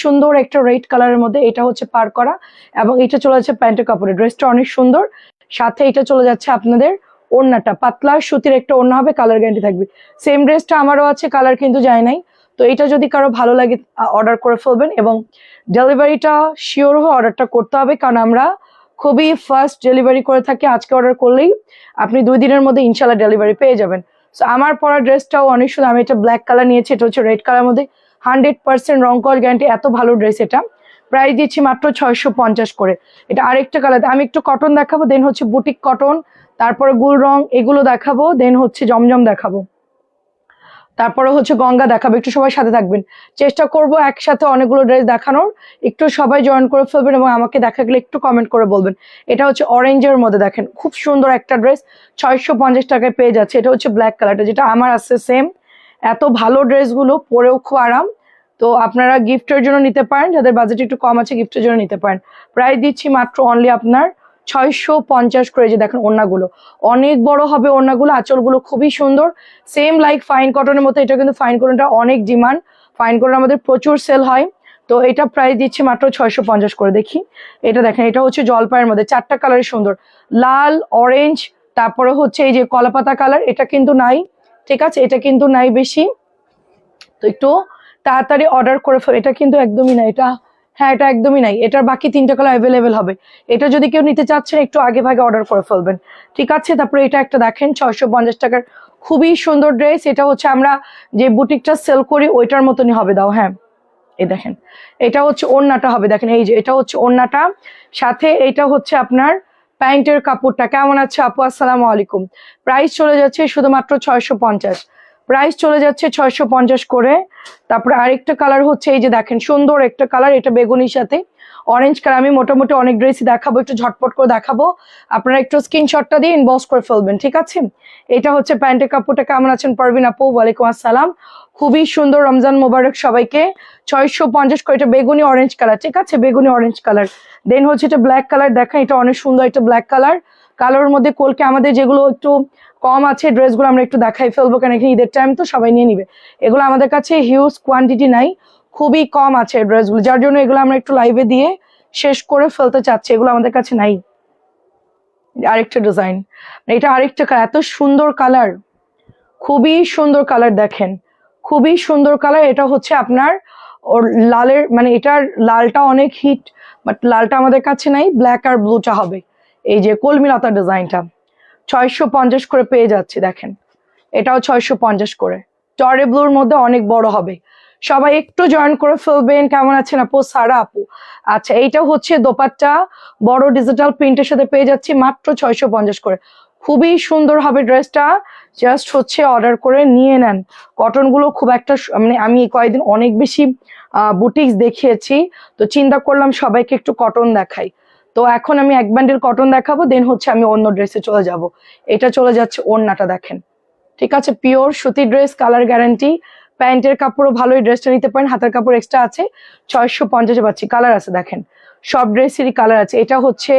সুন্দর একটা রেড কালারের মধ্যে, এটা হচ্ছে পার করা এবং এটা চলে যাচ্ছে প্যান্টের কাপড়ে। ড্রেসটা অনেক সুন্দর, সাথে এটা চলে যাচ্ছে আপনাদের ওড়নাটা, পাতলা সুতির একটা ওড়না হবে, কালার গ্যারান্টি থাকবে। সেম ড্রেসটা আমারও আছে, কালার কিন্তু যায় নাই। তো এটা যদি কারো ভালো লাগে অর্ডার করে ফেলবেন, এবং ডেলিভারিটা শিওর হয়ে অর্ডারটা করতে হবে, কারণ আমরা খুবই ফাস্ট ডেলিভারি করে থাকি। আজকে অর্ডার করলেই আপনি 2 দিনের মধ্যে ইনশাল্লাহ ডেলিভারি পেয়ে যাবেন। সো আমার পরা ড্রেসটাও অনেক সুন্দর, আমি এটা ব্ল্যাক কালার নিয়েছি, এটা হচ্ছে রেড কালার মধ্যে, 100% রং কল গ্যারান্টি, এত ভালো ড্রেস। এটা প্রাইস দিচ্ছি মাত্র 650 করে। এটা আরেকটা কালার, আমি একটু কটন দেখাবো, দেন হচ্ছে বুটিক কটন, তারপরে গুল রং, এগুলো দেখাবো, দেন হচ্ছে জমজম দেখাবো, তারপরে হচ্ছে গঙ্গা দেখাবো। একটু সবাই সাথে থাকবেন, চেষ্টা করব একসাথে অনেকগুলো ড্রেস দেখানোর। একটু সবাই জয়েন করে ফেলবেন এবং আমাকে দেখা গেলে একটু কমেন্ট করে বলবেন। এটা হচ্ছে অরেঞ্জের মধ্যে, দেখেন খুব সুন্দর একটা ড্রেস, 650 টাকায় পেয়ে যাচ্ছে। এটা হচ্ছে ব্ল্যাক কালারটা, যেটা আমার আছে সেম। এত ভালো ড্রেসগুলো পরেও খুব আরাম। তো আপনারা গিফটের জন্য নিতে পারেন, যাদের বাজেট একটু কম আছে গিফটের জন্য নিতে পারেন। প্রাইস দিচ্ছি মাত্র অনলি আপনার 650 করে। যে দেখেন ওড়নাগুলো অনেক বড় হবে, ওড়নাগুলো আঁচলগুলো খুবই সুন্দর, সেম লাইক ফাইন কটনের মতো। এটা কিন্তু ফাইন কটনটা অনেক ডিমান্ড, ফাইন কটন আমাদের প্রচুর সেল হয়। তো এটা প্রাইস দিচ্ছি মাত্র 650 করে। দেখি এটা দেখেন, এটা হচ্ছে জলপাইয়ের মধ্যে, 4টা কালারের সুন্দর, লাল, অরেঞ্জ, তারপরে হচ্ছে এই যে কলাপাতা কালার, এটা কিন্তু নাই, ঠিক আছে, এটা কিন্তু নাই বেশি। তো একটু তাড়াতাড়ি অর্ডার করে ফেল, এটা কিন্তু একদমই নাই, এটা হ্যাঁ এটা একদমই নাই, এটার বাকি 3টা কালার অ্যাভেলেবেল হবে। এটা যদি কেউ নিতে চাচ্ছেন একটু আগে ভাগে অর্ডার করে ফেলবেন, ঠিক আছে। তারপরে এটা একটা দেখেন 650 টাকার খুবই সুন্দর ড্রেস, এটা হচ্ছে আমরা যে বুটিকটা সেল করি ওইটার মতনই হবে। দাও হ্যাঁ, এই দেখেন, এটা হচ্ছে ওড়নাটা হবে, দেখেন এই যে এটা হচ্ছে ওড়নাটা, সাথে এটা হচ্ছে আপনার প্যান্টের কাপড়টা। কেমন আছে আপু, আসসালামু আলাইকুম। প্রাইস চলে যাচ্ছে শুধুমাত্র 650, প্রাইস চলে যাচ্ছে 650 করে। তারপরে আরেকটা কালার হচ্ছে এই যে দেখেন সুন্দর একটা কালার, এটা বেগুনির সাথে অরেঞ্জ কালার। আমি মোটামুটি অনেক ড্রেসই দেখাবো, একটু ঝটপট করে দেখাবো, আপনারা একটু স্ক্রিনশটটা দিয়ে ইনবক্স করে ফেলবেন, ঠিক আছে। এটা হচ্ছে প্যান্টের কাপড়টা। কেমন আছেন পারভিন আপু, ওয়ালাইকুম আসসালাম, খুবই সুন্দর, রমজান মোবারক সবাইকে। 650 করে, এটা বেগুনি অরেঞ্জ কালার, ঠিক আছে, বেগুনি অরেঞ্জ কালার। দেন হচ্ছে এটা ব্ল্যাক কালার, দেখেন এটা অনেক সুন্দর, এটা ব্ল্যাক কালার। কালোর মধ্যে কলকে আমাদের যেগুলো একটু কম আছে ড্রেসগুলো আমরা একটু দেখাই ফেলবো, কারণ এখানে ঈদের টাইম তো সবাই নিয়ে নিবে। এগুলো আমাদের কাছে হিউজ কোয়ান্টিটি নাই, খুবই কম আছে ড্রেসগুলো, যার জন্য এগুলো আমরা একটু লাইভে দিয়ে শেষ করে ফেলতে চাচ্ছি, এগুলো আমাদের কাছে নাই। আরেকটা ডিজাইন, এটা আরেকটা কালার, এত সুন্দর কালার, খুবই সুন্দর কালার, দেখেন খুবই সুন্দর কালার। এটা হচ্ছে আপনার ওর লালের, মানে এটার লালটা অনেক হিট, বাট লালটা আমাদের কাছে নাই, ব্ল্যাক আর ব্লুটা হবে। এই যে কলমিলতা ডিজাইনটা 650 করে পেয়ে যাচ্ছে, দেখেন এটাও 650 করে, টরে ব্লুর মধ্যে অনেক বড় হবে। সবাই একটু জয়েন করে ফেলবেন। কেমন আছেন আপু, সারা আপু। আচ্ছা, এইটা হচ্ছে দোপাট্টা, বড় ডিজিটাল প্রিন্টের সাথে পেয়ে যাচ্ছি মাত্র 650 করে। খুবই সুন্দর হবে ড্রেসটা, জাস্ট হচ্ছে অর্ডার করে নিয়ে নেন। কটন গুলো খুব একটা মানে আমি কয়েকদিন অনেক বেশি বুটিক্স দেখিয়েছি, তো চিন্তা করলাম সবাইকে একটু কটন দেখাই। তো এখন আমি এক ব্যান্ডেল কটন দেখাবো, দেন হচ্ছে আমি অন্য ড্রেসে চলে যাব। এটা চলে যাচ্ছে ওড়নাটা, দেখেন ঠিক আছে, পিওর সুতি ড্রেস, কালার গ্যারান্টি। প্যান্টের কাপড়ও ভালোই, ড্রেসটা নিতে পারেন, হাতের কাপড় এক্সট্রা আছে। 650 পাচ্ছি, কালার আছে দেখেন, সব ড্রেসেরই কালার আছে। এটা হচ্ছে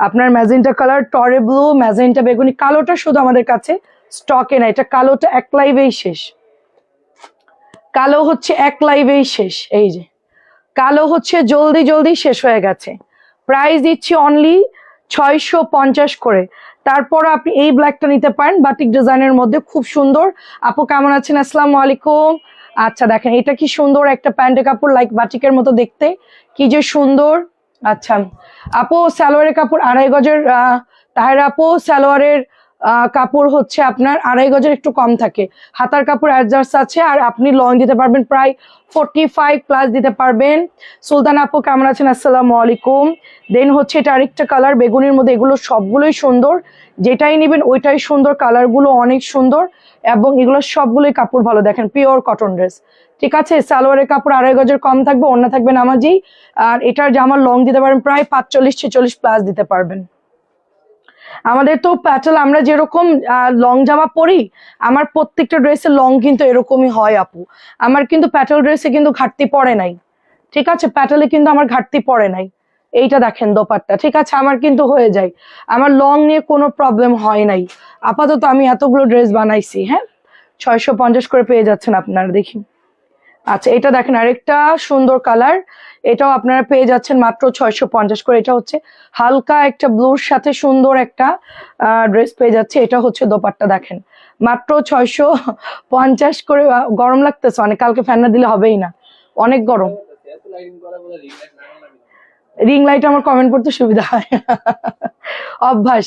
আপনার ম্যাজেন্টা কালার, টরে ব্লু, ম্যাজেন্টা বেগুনি, কালোটা শুধু আমাদের কাছে স্টকে নাই, এটা কালোটা এক লাইভেই শেষ, কালো হচ্ছে এক লাইভেই শেষ, এই যে কালো হচ্ছে জলদি জলদি শেষ হয়ে গেছে। প্রাইস দিচ্ছি অনলি 650 করে। তারপর আপনি এই ব্ল্যাকটা নিতে পারেন, বাটিক ডিজাইনের মধ্যে, খুব সুন্দর। আপু কেমন আছেন, আসসালামু আলাইকুম। আচ্ছা দেখেন এটা কি সুন্দর একটা প্যান্টের কাপড়, লাইক বাটিকের মতো দেখতে, কি যে সুন্দর। আচ্ছা আপু, সালোয়ারের কাপড় 2.5 গজের, তাহের আপু সালোয়ারের কাপড় হচ্ছে আপনার 2.5 গজের একটু কম থাকে, হাতার কাপড় অ্যাডজাস্ট আছে, আর আপনি লং দিতে পারবেন প্রায় 45 প্লাস দিতে পারবেন। সুলতান আপু কেমন আছেন, আসসালামু আলাইকুম। দেন হচ্ছে এটা আরেকটা কালার বেগুনির মধ্যে, এগুলো সবগুলোই সুন্দর, যেটাই নেবেন ওইটাই সুন্দর, কালারগুলো অনেক সুন্দর, এবং এগুলো সবগুলোই কাপড় ভালো, দেখেন পিওর কটন ড্রেস, ঠিক আছে। সালোয়ারের কাপড় 2.5 গজের কম থাকবে, ওড়না থাকবে নামাজি, আর এটার জামার লং দিতে পারবেন প্রায় 45-46 প্লাস দিতে পারবেন। আমাদের তো প্যাটেল, আমরা যেরকম লং জামা পরি, আমার প্রত্যেকটা ড্রেসের লং কিন্তু এরকমই হয় আপু, আমার কিন্তু প্যাটেল ড্রেসে কিন্তু ঘাটতি পড়ে নাই, ঠিক আছে, প্যাটেলে কিন্তু আমার ঘাটতি পড়ে নাই। এইটা দেখেন দোপাট্টা, ঠিক আছে, আমার কিন্তু হয়ে যায়, আমার লং নিয়ে কোনো প্রবলেম হয় নাই। আপাতত আমি এতগুলো ড্রেস বানাইছি, হ্যাঁ 650 করে পেয়ে যাচ্ছেন আপনারা, দেখি আচ্ছা এটা দেখেন আরেকটা সুন্দর কালার, এটাও আপনারা পেয়ে যাচ্ছেন মাত্র 650 করে। এটা হচ্ছে হালকা একটা ব্লুর সাথে সুন্দর একটা ড্রেস পেয়ে যাচ্ছে। এটা হচ্ছে দোপাট্টা দেখেন মাত্র 650 করে। গরম লাগতেছে অনেক, কালকে ফ্যান না দিলে হবেই না, অনেক গরম। রিং লাইট আমার কমেন্ট করতে সুবিধা হয় অভ্যাস।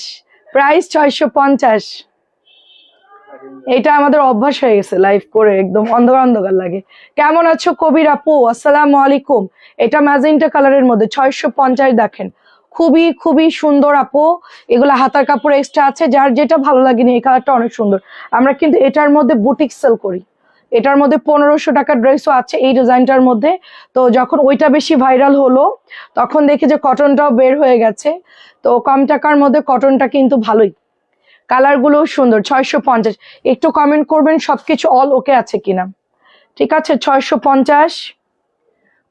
প্রাইস 650। এটা আমাদের অভ্যাস হয়ে গেছে লাইভ করে, একদম অন্ধকার অন্ধকার লাগে। কেমন আছো কবির আপু, আসসালামু আলাইকুম। এটা ম্যাজেন্টা কালারের মধ্যে 650 দেখেন, খুবই খুবই সুন্দর আপু। এগুলো হাতার কাপড় এক্সট্রা আছে, যার যেটা ভালো লাগেনি। এই কালারটা অনেক সুন্দর। আমরা কিন্তু এটার মধ্যে বুটিক সেল করি, এটার মধ্যে 1500 টাকার ড্রেসও আছে এই ডিজাইনটার মধ্যে। তো যখন ওইটা বেশি ভাইরাল হলো তখন দেখি যে কটনটাও বের হয়ে গেছে। তো কম টাকার মধ্যে কটনটা কিন্তু ভালোই, কালার গুলো সুন্দর। 650। একটু কমেন্ট করবেন সবকিছু অল ওকে আছে কিনা, ঠিক আছে। 650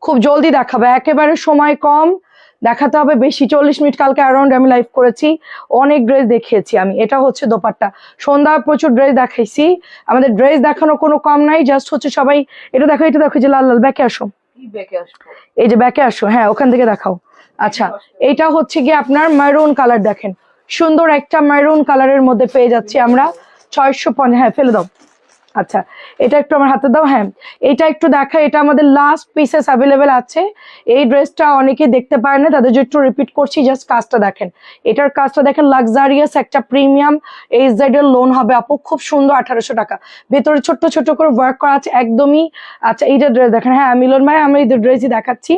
খুব জলদি দেখাবে, একেবারে সময় কম, দেখাতে হবে বেশি। 40 মিনিট কালকে অ্যারাউন্ড আমি লাইভ করেছি, অনেক ড্রেস দেখিয়েছি আমি। এটা হচ্ছে দোপাট্টা, সন্ধ্যা প্রচুর ড্রেস দেখাইছি। আমাদের ড্রেস দেখানো কোনো কম নাই, জাস্ট হচ্ছে সবাই এটা দেখো, এটা দেখো, যে লাল লাল। ব্যাকে আসো, এই যে ব্যাকে আসো, হ্যাঁ ওখান থেকে দেখাও। আচ্ছা এইটা হচ্ছে গিয়ে আপনার মেরুন কালার, দেখেন সুন্দর একটা মেরুন কালারের মধ্যে পেয়ে যাচ্ছি আমরা 650। হ্যাঁ ফেলে দাও। আচ্ছা এটা একটু আমার হাতে দাও। হ্যাঁ এটা একটু দেখা, এটা আমাদের লাস্ট পিসেস অ্যাভেলেবেল আছে। এই ড্রেসটা অনেকে দেখতে পারে না, তাদের জন্য একটু রিপিট করছি। জাস্ট কাজটা দেখেন, এটার কাজটা দেখেন, লাক্সারিয়াস একটা প্রিমিয়াম এইচজেড এর লোন হবে আপু, খুব সুন্দর। 1800 টাকা, ভেতরে ছোট্ট ছোট্ট করে ওয়ার্ক করা আছে একদমই। আচ্ছা এইটা ড্রেস দেখেন, হ্যাঁ মিলন ভাই আমরা এই ড্রেসই দেখাচ্ছি।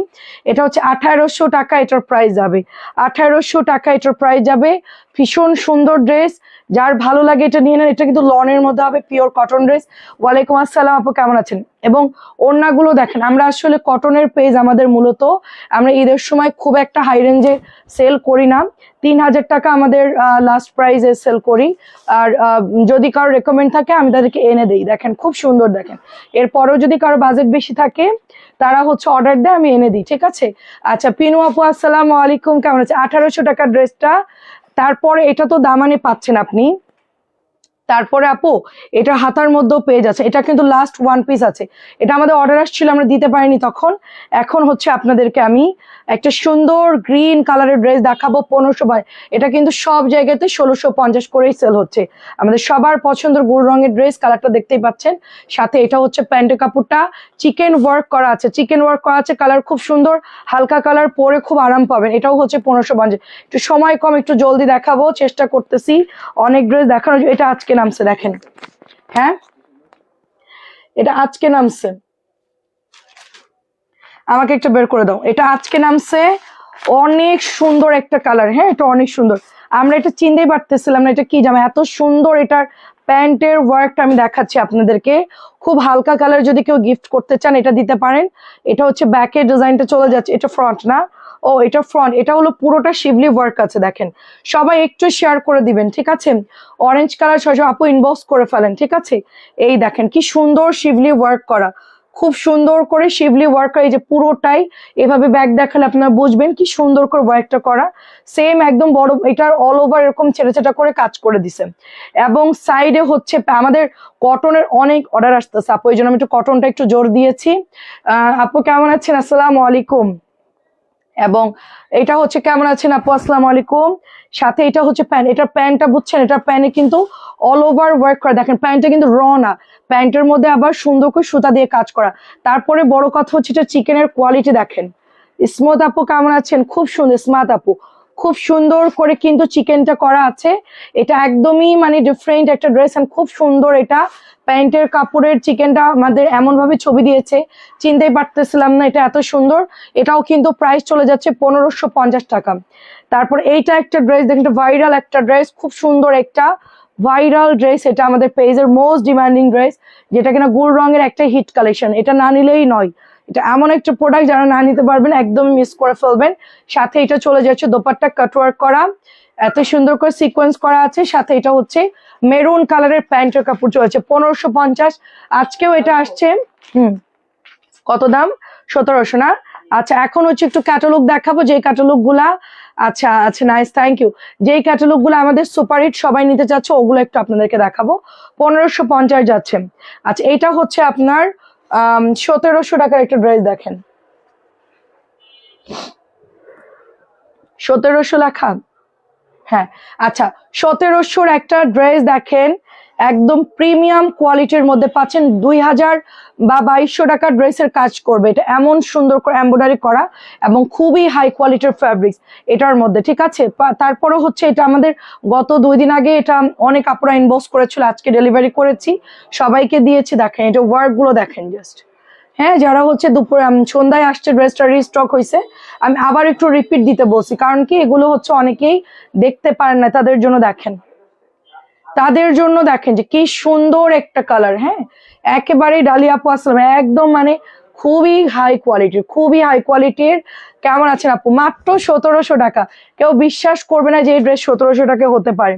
এটা হচ্ছে 1800 টাকা এটার প্রাইস যাবে, 1800 টাকা এটার প্রাইস যাবে। ভীষণ সুন্দর ড্রেস, যার ভালো লাগে এটা নিয়ে নেন। এটা কিন্তু লনের মধ্যে হবে, পিওর কটন ড্রেস। ওয়ালাইকুম আসসালাম আপু, কেমন আছেন? এবং ওড়নাগুলো দেখেন, আমরা আসলে কটনের পেজ আমাদের মূলত, আমরা ঈদের সময় খুব একটা হাই রেঞ্জে সেল করি না। 3000 টাকা আমাদের লাস্ট প্রাইজে সেল করি। আর যদি কারো রেকমেন্ড থাকে আমি তাদেরকে এনে দিই। দেখেন খুব সুন্দর, দেখেন। এরপরেও যদি কারো বাজেট বেশি থাকে তারা হচ্ছে অর্ডার দেয়, আমি এনে দিই, ঠিক আছে। আচ্ছা পিনু আপু আসসালামু আলাইকুম, কেমন আছে? 1800 টাকার ড্রেসটা। তারপরে এটা তো দামানে পাচ্ছেন আপনি। তারপরে আপু এটা হাতার মধ্যেও পেয়ে যাচ্ছে, এটা কিন্তু লাস্ট ওয়ান পিস আছে। এটা আমাদের অর্ডার আসছিল, আমরা দিতে পারিনি তখন। এখন হচ্ছে আপনাদেরকে আমি একটা সুন্দর গ্রিন কালারের ড্রেস দেখাবো 1500। এটা কিন্তু সব জায়গাতে 1650 করেই সেল হচ্ছে। আমাদের সবার পছন্দের গুল রঙের ড্রেস, কালারটা দেখতেই পাচ্ছেন। সাথে এটা হচ্ছে প্যান্টের কাপড়টা চিকেন ওয়ার্ক করা আছে, চিকেন ওয়ার্ক করা আছে, কালার খুব সুন্দর, হালকা কালার, পরে খুব আরাম পাবেন। এটাও হচ্ছে 1550। একটু সময় কম, একটু জলদি দেখাবো, চেষ্টা করতেছি অনেক ড্রেস দেখানোর। এটা আজকে নামছে দেখেন, হ্যাঁ এটা আজকে নামছে, আমাকে একটু বের করে দাও। এটা আজকে নামছে, অনেক সুন্দর একটা কালার। হ্যাঁ এটা অনেক সুন্দর, আমরা এটা চিনতেই পারতেছিলাম না এটা কি জামা, এত সুন্দর। এটার প্যান্টের ওয়ার্কটা আমি দেখাচ্ছি আপনাদেরকে, খুব হালকা কালার। যদি কেউ গিফট করতে চান এটা দিতে পারেন। এটা হচ্ছে ব্যাকের ডিজাইনটা চলে যাচ্ছে, এটা ফ্রন্ট না, ও এটা ফ্রন্ট। এটা হলো পুরোটা শিবলি ওয়ার্ক আছে দেখেন। সবাই একটু শেয়ার করে দিবেন, ঠিক আছে। অরেঞ্জ কালার সহ আপু ইনবক্স করে ফেলেন, ঠিক আছে। এই দেখেন কি সুন্দর শিবলি ওয়ার্ক করা, খুব সুন্দর করে শিবলি ওয়ার্ক করা। এই যে পুরোটাই এভাবে ব্যাক দেখালে আপনারা বুঝবেন কি সুন্দর করে ওয়ার্কটা করা। সেম একদম বড়, এটার অল ওভার এরকম ছেড়ে ছেটা করে কাজ করে দিছে। এবং সাইডে হচ্ছে আমাদের কটনের অনেক অর্ডার আসতেছে আপু, এই জন্য আমি একটু কটনটা একটু জোর দিয়েছি। আপু কেমন আছেন? আসসালামু আলাইকুম। এবং এটা হচ্ছে কেমন আছেন আপু? আসসালামু আলাইকুম। সাথে এটা হচ্ছে প্যান্ট, এটার প্যান্টটা বুঝছেন, এটার প্যান্টে কিন্তু অল ওভার ওয়ার্ক করা। দেখেন প্যান্টটা কিন্তু র না, প্যান্টের মধ্যে আবার সুন্দর করে সুতা দিয়ে কাজ করা। তারপরে বড় কথা হচ্ছে এটা চিকেনের কোয়ালিটি দেখেন। স্মুথ আপু কেমন আছেন? খুব সুন্দর স্মার্ট আপু, খুব সুন্দর করে কিন্তু চিকেনটা করা আছে। এটা একদমই মানে ডিফারেন্ট একটা ড্রেস, এন্ড খুব সুন্দর। এটা প্যান্টের কাপড়ের চিকেনটা আমাদের এমন ভাবে ছবি দিয়েছে, চিনতেই পারতেছিলাম না এটা এত সুন্দর। এটাও কিন্তু প্রাইস চলে যাচ্ছে 1550 টাকা। তারপর এইটা একটা ড্রেস দেখেন, ভাইরাল একটা ড্রেস, খুব সুন্দর একটা ভাইরাল ড্রেস। এটা আমাদের পেজের মোস্ট ডিমান্ডিং ড্রেস, যেটা কিনা গুল রঙের একটা হিট কালেকশন। এটা না নিলেই নয়, এটা এমন একটা প্রোডাক্ট যারা না নিতে পারবেন একদম মিস করে ফেলবেন। সাথে এটা চলে যাচ্ছে দোপাট্টা কাটওয়ার্ক করা, এত সুন্দর করে সিকোয়েন্স করা আছে। সাথে এটা হচ্ছে মেরুন কালারের প্যান্টের কাপড় চলেছে 1550। আজকেও এটা আসছে কত দাম? 1700 না? আচ্ছা এখন হচ্ছে একটু ক্যাটালগ দেখাবো, যে ক্যাটালগ গুলা, আচ্ছা আচ্ছা নাইস, থ্যাংক ইউ। যেই ক্যাটালগ গুলো আমাদের সুপারহিট সবাই নিতে চাচ্ছে ওগুলো একটু আপনাদেরকে দেখাবো। 1550 যাচ্ছে। আচ্ছা এটা হচ্ছে আপনার 1700 টাকার একটা ড্রেস দেখেন, 1700 লেখা। হ্যাঁ আচ্ছা, 1700 একটা ড্রেস দেখেন, একদম প্রিমিয়াম কোয়ালিটির মধ্যে পাচ্ছেন। 2000 বা 2200 টাকার ড্রেসের কাজ করবে এটা, এমন সুন্দর করে এমব্রয়ডারি করা এবং খুবই হাই কোয়ালিটির ফ্যাব্রিক্স এটার মধ্যে, ঠিক আছে। তারপরেও হচ্ছে এটা আমাদের গত 2 দিন আগে এটা অনেক আপুরা ইনবক্স করেছিল, আজকে ডেলিভারি করেছি, সবাইকে দিয়েছি। দেখেন এটা ওয়ার্ক গুলো দেখেন জাস্ট। হ্যাঁ, যারা হচ্ছে দুপুরে সন্ধ্যায় আসছে ড্রেসটা রিস্টক হয়েছে, আমি আবার একটু রিপিট দিতে বলছি, কারণ কি এগুলো হচ্ছে অনেকেই দেখতে পারেন না, তাদের জন্য দেখেন, তাদের জন্য দেখেন যে কি সুন্দর একটা কালার। হ্যাঁ, একেবারেই ডালিয়া আপু আসলাম, একদম মানে খুবই হাই কোয়ালিটির, খুবই হাই কোয়ালিটির। কেমন আছেন আপু? মাত্র 1700 টাকা। কেউ বিশ্বাস করবে না যে এই ড্রেস 1700 টাকা হতে পারে।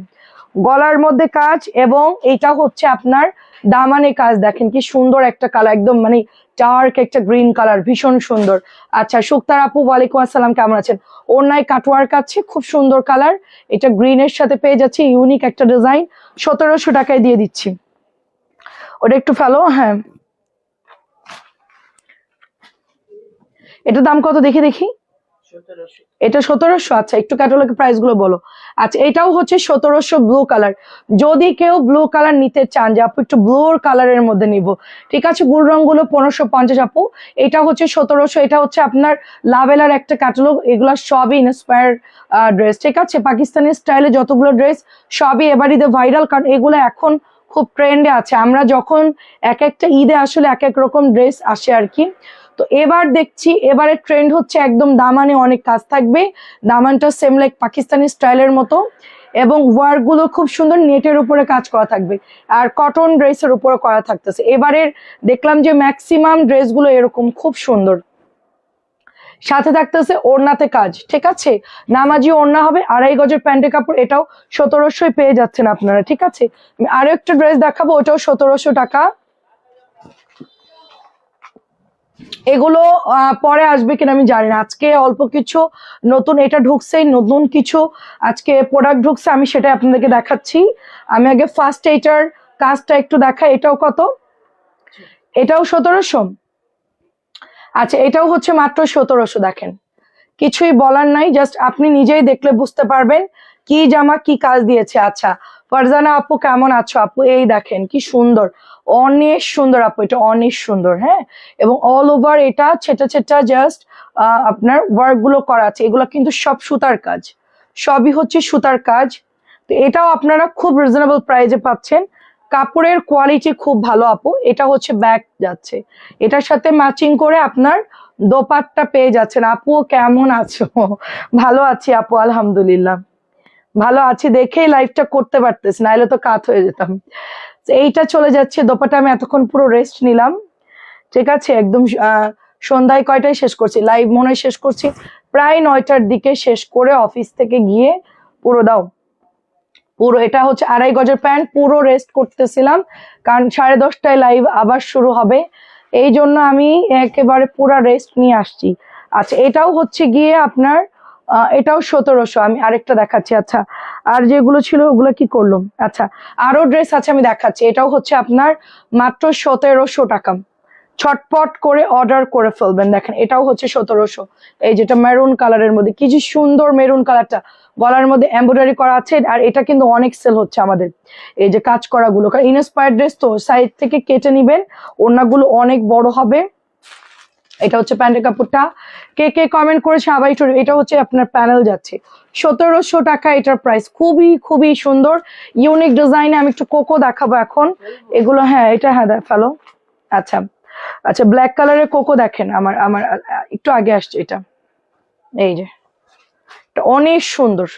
গলার মধ্যে কাজ এবং এটা হচ্ছে আপনার দামানে কাজ, দেখেন কি সুন্দর একটা কালার, একদম মানে ডার্ক একটা গ্রিন কালার, ভীষণ সুন্দর। আচ্ছা সুক্তার আপু, ওয়ালাইকুম আসসালাম, কেমন আছেন? ওড়নায় কাটওয়ার্ক আছে, খুব সুন্দর কালার, এটা গ্রিনের সাথে পেয়ে যাচ্ছে, ইউনিক একটা ডিজাইন, 1700 টাকায় দিয়ে দিচ্ছি। ওটা একটু ফেলো। হ্যাঁ, এটার দাম কত দেখি দেখি? এটা 1700। আচ্ছা একটু ক্যাটালগের প্রাইস গুলো বলো। আচ্ছা এটাও হচ্ছে 1700 ব্লু কালার। যদি কেউ ব্লু কালার নিতে চান যে আপু একটু ব্লুর কালারের মধ্যে নিব, ঠিক আছে, গুল রং গুলো 1550 আপু। এটা হচ্ছে 1700। এটা হচ্ছে আপনার লাভেলার একটা ক্যাটালগ, এগুলো সবই ইন্সপায়ার ড্রেস, ঠিক আছে। পাকিস্তানি স্টাইলে যতগুলো ড্রেস সবই এবার ঈদে ভাইরাল, কারণ এগুলো এখন খুব ট্রেন্ডে আছে। আমরা যখন এক একটা ঈদে আসলে এক এক রকম ড্রেস আসে আর কি। তো এবার দেখছি এবারে ট্রেন্ড হচ্ছে একদম দামানে অনেক কাজ থাকবে, দামানটা সেম লাইক পাকিস্তানি স্টাইলের মতো, এবং ওয়ার্ক গুলো খুব সুন্দর নেটের উপরে কাজ করা থাকবে, আর কটন ড্রেসের উপরে করা থাকতেছে। এবারের দেখলাম যে ম্যাক্সিমাম ড্রেসগুলো এরকম খুব সুন্দর, সাথে থাকতেছে ওড়নাতে কাজ, ঠিক আছে। নামাজি ওড়না হবে, 2.5 গজের প্যান্টের কাপড়, এটাও 1700 পেয়ে যাচ্ছেন আপনারা, ঠিক আছে। আমি আরো একটা ড্রেস দেখাবো, ওটাও 1700 টাকা। এগুলো পরে আসবে কিনা আমি জানি না, আজকে অল্প কিছু নতুন এটা ঢুকছে, নতুন কিছু আজকে প্রোডাক্ট ঢুকছে, আমি সেটা আপনাদেরকে দেখাচ্ছি। আমি আগে ফার্স্ট এইটার কাজটা একটু দেখাই। এটাও কত? এটাও 1700। আচ্ছা এটাও হচ্ছে মাত্র 1700। দেখেন কিছুই বলার নাই, জাস্ট আপনি নিজেই দেখলে বুঝতে পারবেন কি জামা কি কাজ দিয়েছে। আচ্ছা ফারজানা আপু, কেমন আছো আপু? এই দেখেন কি সুন্দর, অনেক সুন্দর আপু, এটা অনেক সুন্দর। হ্যাঁ, এবং অল ওভার এটা ছেটা ছেটা জাস্ট আপনার ওয়ার্ক গুলো করা আছে, এগুলো কিন্তু সব সুতার কাজ, সবই হচ্ছে সুতার কাজ। তো এটাও আপনারা খুব রিজনেবল প্রাইসে পাচ্ছেন, কাপড়ের কোয়ালিটি খুব ভালো আপু। এটা হচ্ছে ব্যাক যাচ্ছে, এটার সাথে ম্যাচিং করে আপনার দোপাট্টা পেয়ে যাচ্ছেন। আপু কেমন আছো? ভালো আছি আপু, আলহামদুলিল্লাহ ভালো আছি, দেখেই লাইফটা করতে পারতেছি, নাহলে তো কাত হয়ে যেতাম। এইটা চলে যাচ্ছে দোপাট্টা, আমি এতক্ষণ পুরো রেস্ট নিলাম, ঠিক আছে। একদম সন্ধ্যায় কয়টায় শেষ করছি লাইভ? মনে হয় শেষ করছি প্রায় 9টার দিকে, শেষ করে অফিস থেকে গিয়ে পুরো দাও পুরো, এটা হচ্ছে 2.5 গজের প্যান্ট, পুরো রেস্ট করতেছিলাম কারণ 10:30টায় লাইভ আবার শুরু হবে, এই জন্য আমি একেবারে পুরো রেস্ট নিয়ে আসছি। আচ্ছা এটাও হচ্ছে গিয়ে আপনার এটাও 1700। আমি আরেকটা দেখাচ্ছি। আচ্ছা আর যেগুলো ছিল ওগুলো কি করলো? আচ্ছা আরো ড্রেস আছে আমি দেখাচ্ছি। এটাও হচ্ছে আপনার মাত্র 1700 টাকা, ছটপট করে অর্ডার করে ফেলবেন। দেখেন এটাও হচ্ছে 1700। এই যেটা মেরুন কালারের মধ্যে, কি যে সুন্দর মেরুন কালারটা, গলার মধ্যে এমব্রয়ডারি করা আছে, আর এটা কিন্তু অনেক সেল হচ্ছে আমাদের এই যে কাজ করা গুলো, কারণ ইনস্পায়ার্ড ড্রেস তো সাইড থেকে কেটে নিবেন, ওড়নাগুলো অনেক বড় হবে। এটা হচ্ছে প্যান্টের কাপড়টা, কে কে কমেন্ট করেছে আবার একটু। এটা হচ্ছে আপনার প্যানেল যাচ্ছে 1700 টাকা, এটার প্রাইস খুবই খুবই সুন্দর, ইউনিক ডিজাইনে। আমি একটু কোকো দেখাবো এখন এগুলো। হ্যাঁ এটা, হ্যাঁ ফেলো। আচ্ছা আচ্ছা ব্ল্যাক কালারের কোকো দেখেন, আমার আমার একটু আগে আসছে এটা, এই যে এটা অনেক সুন্দর,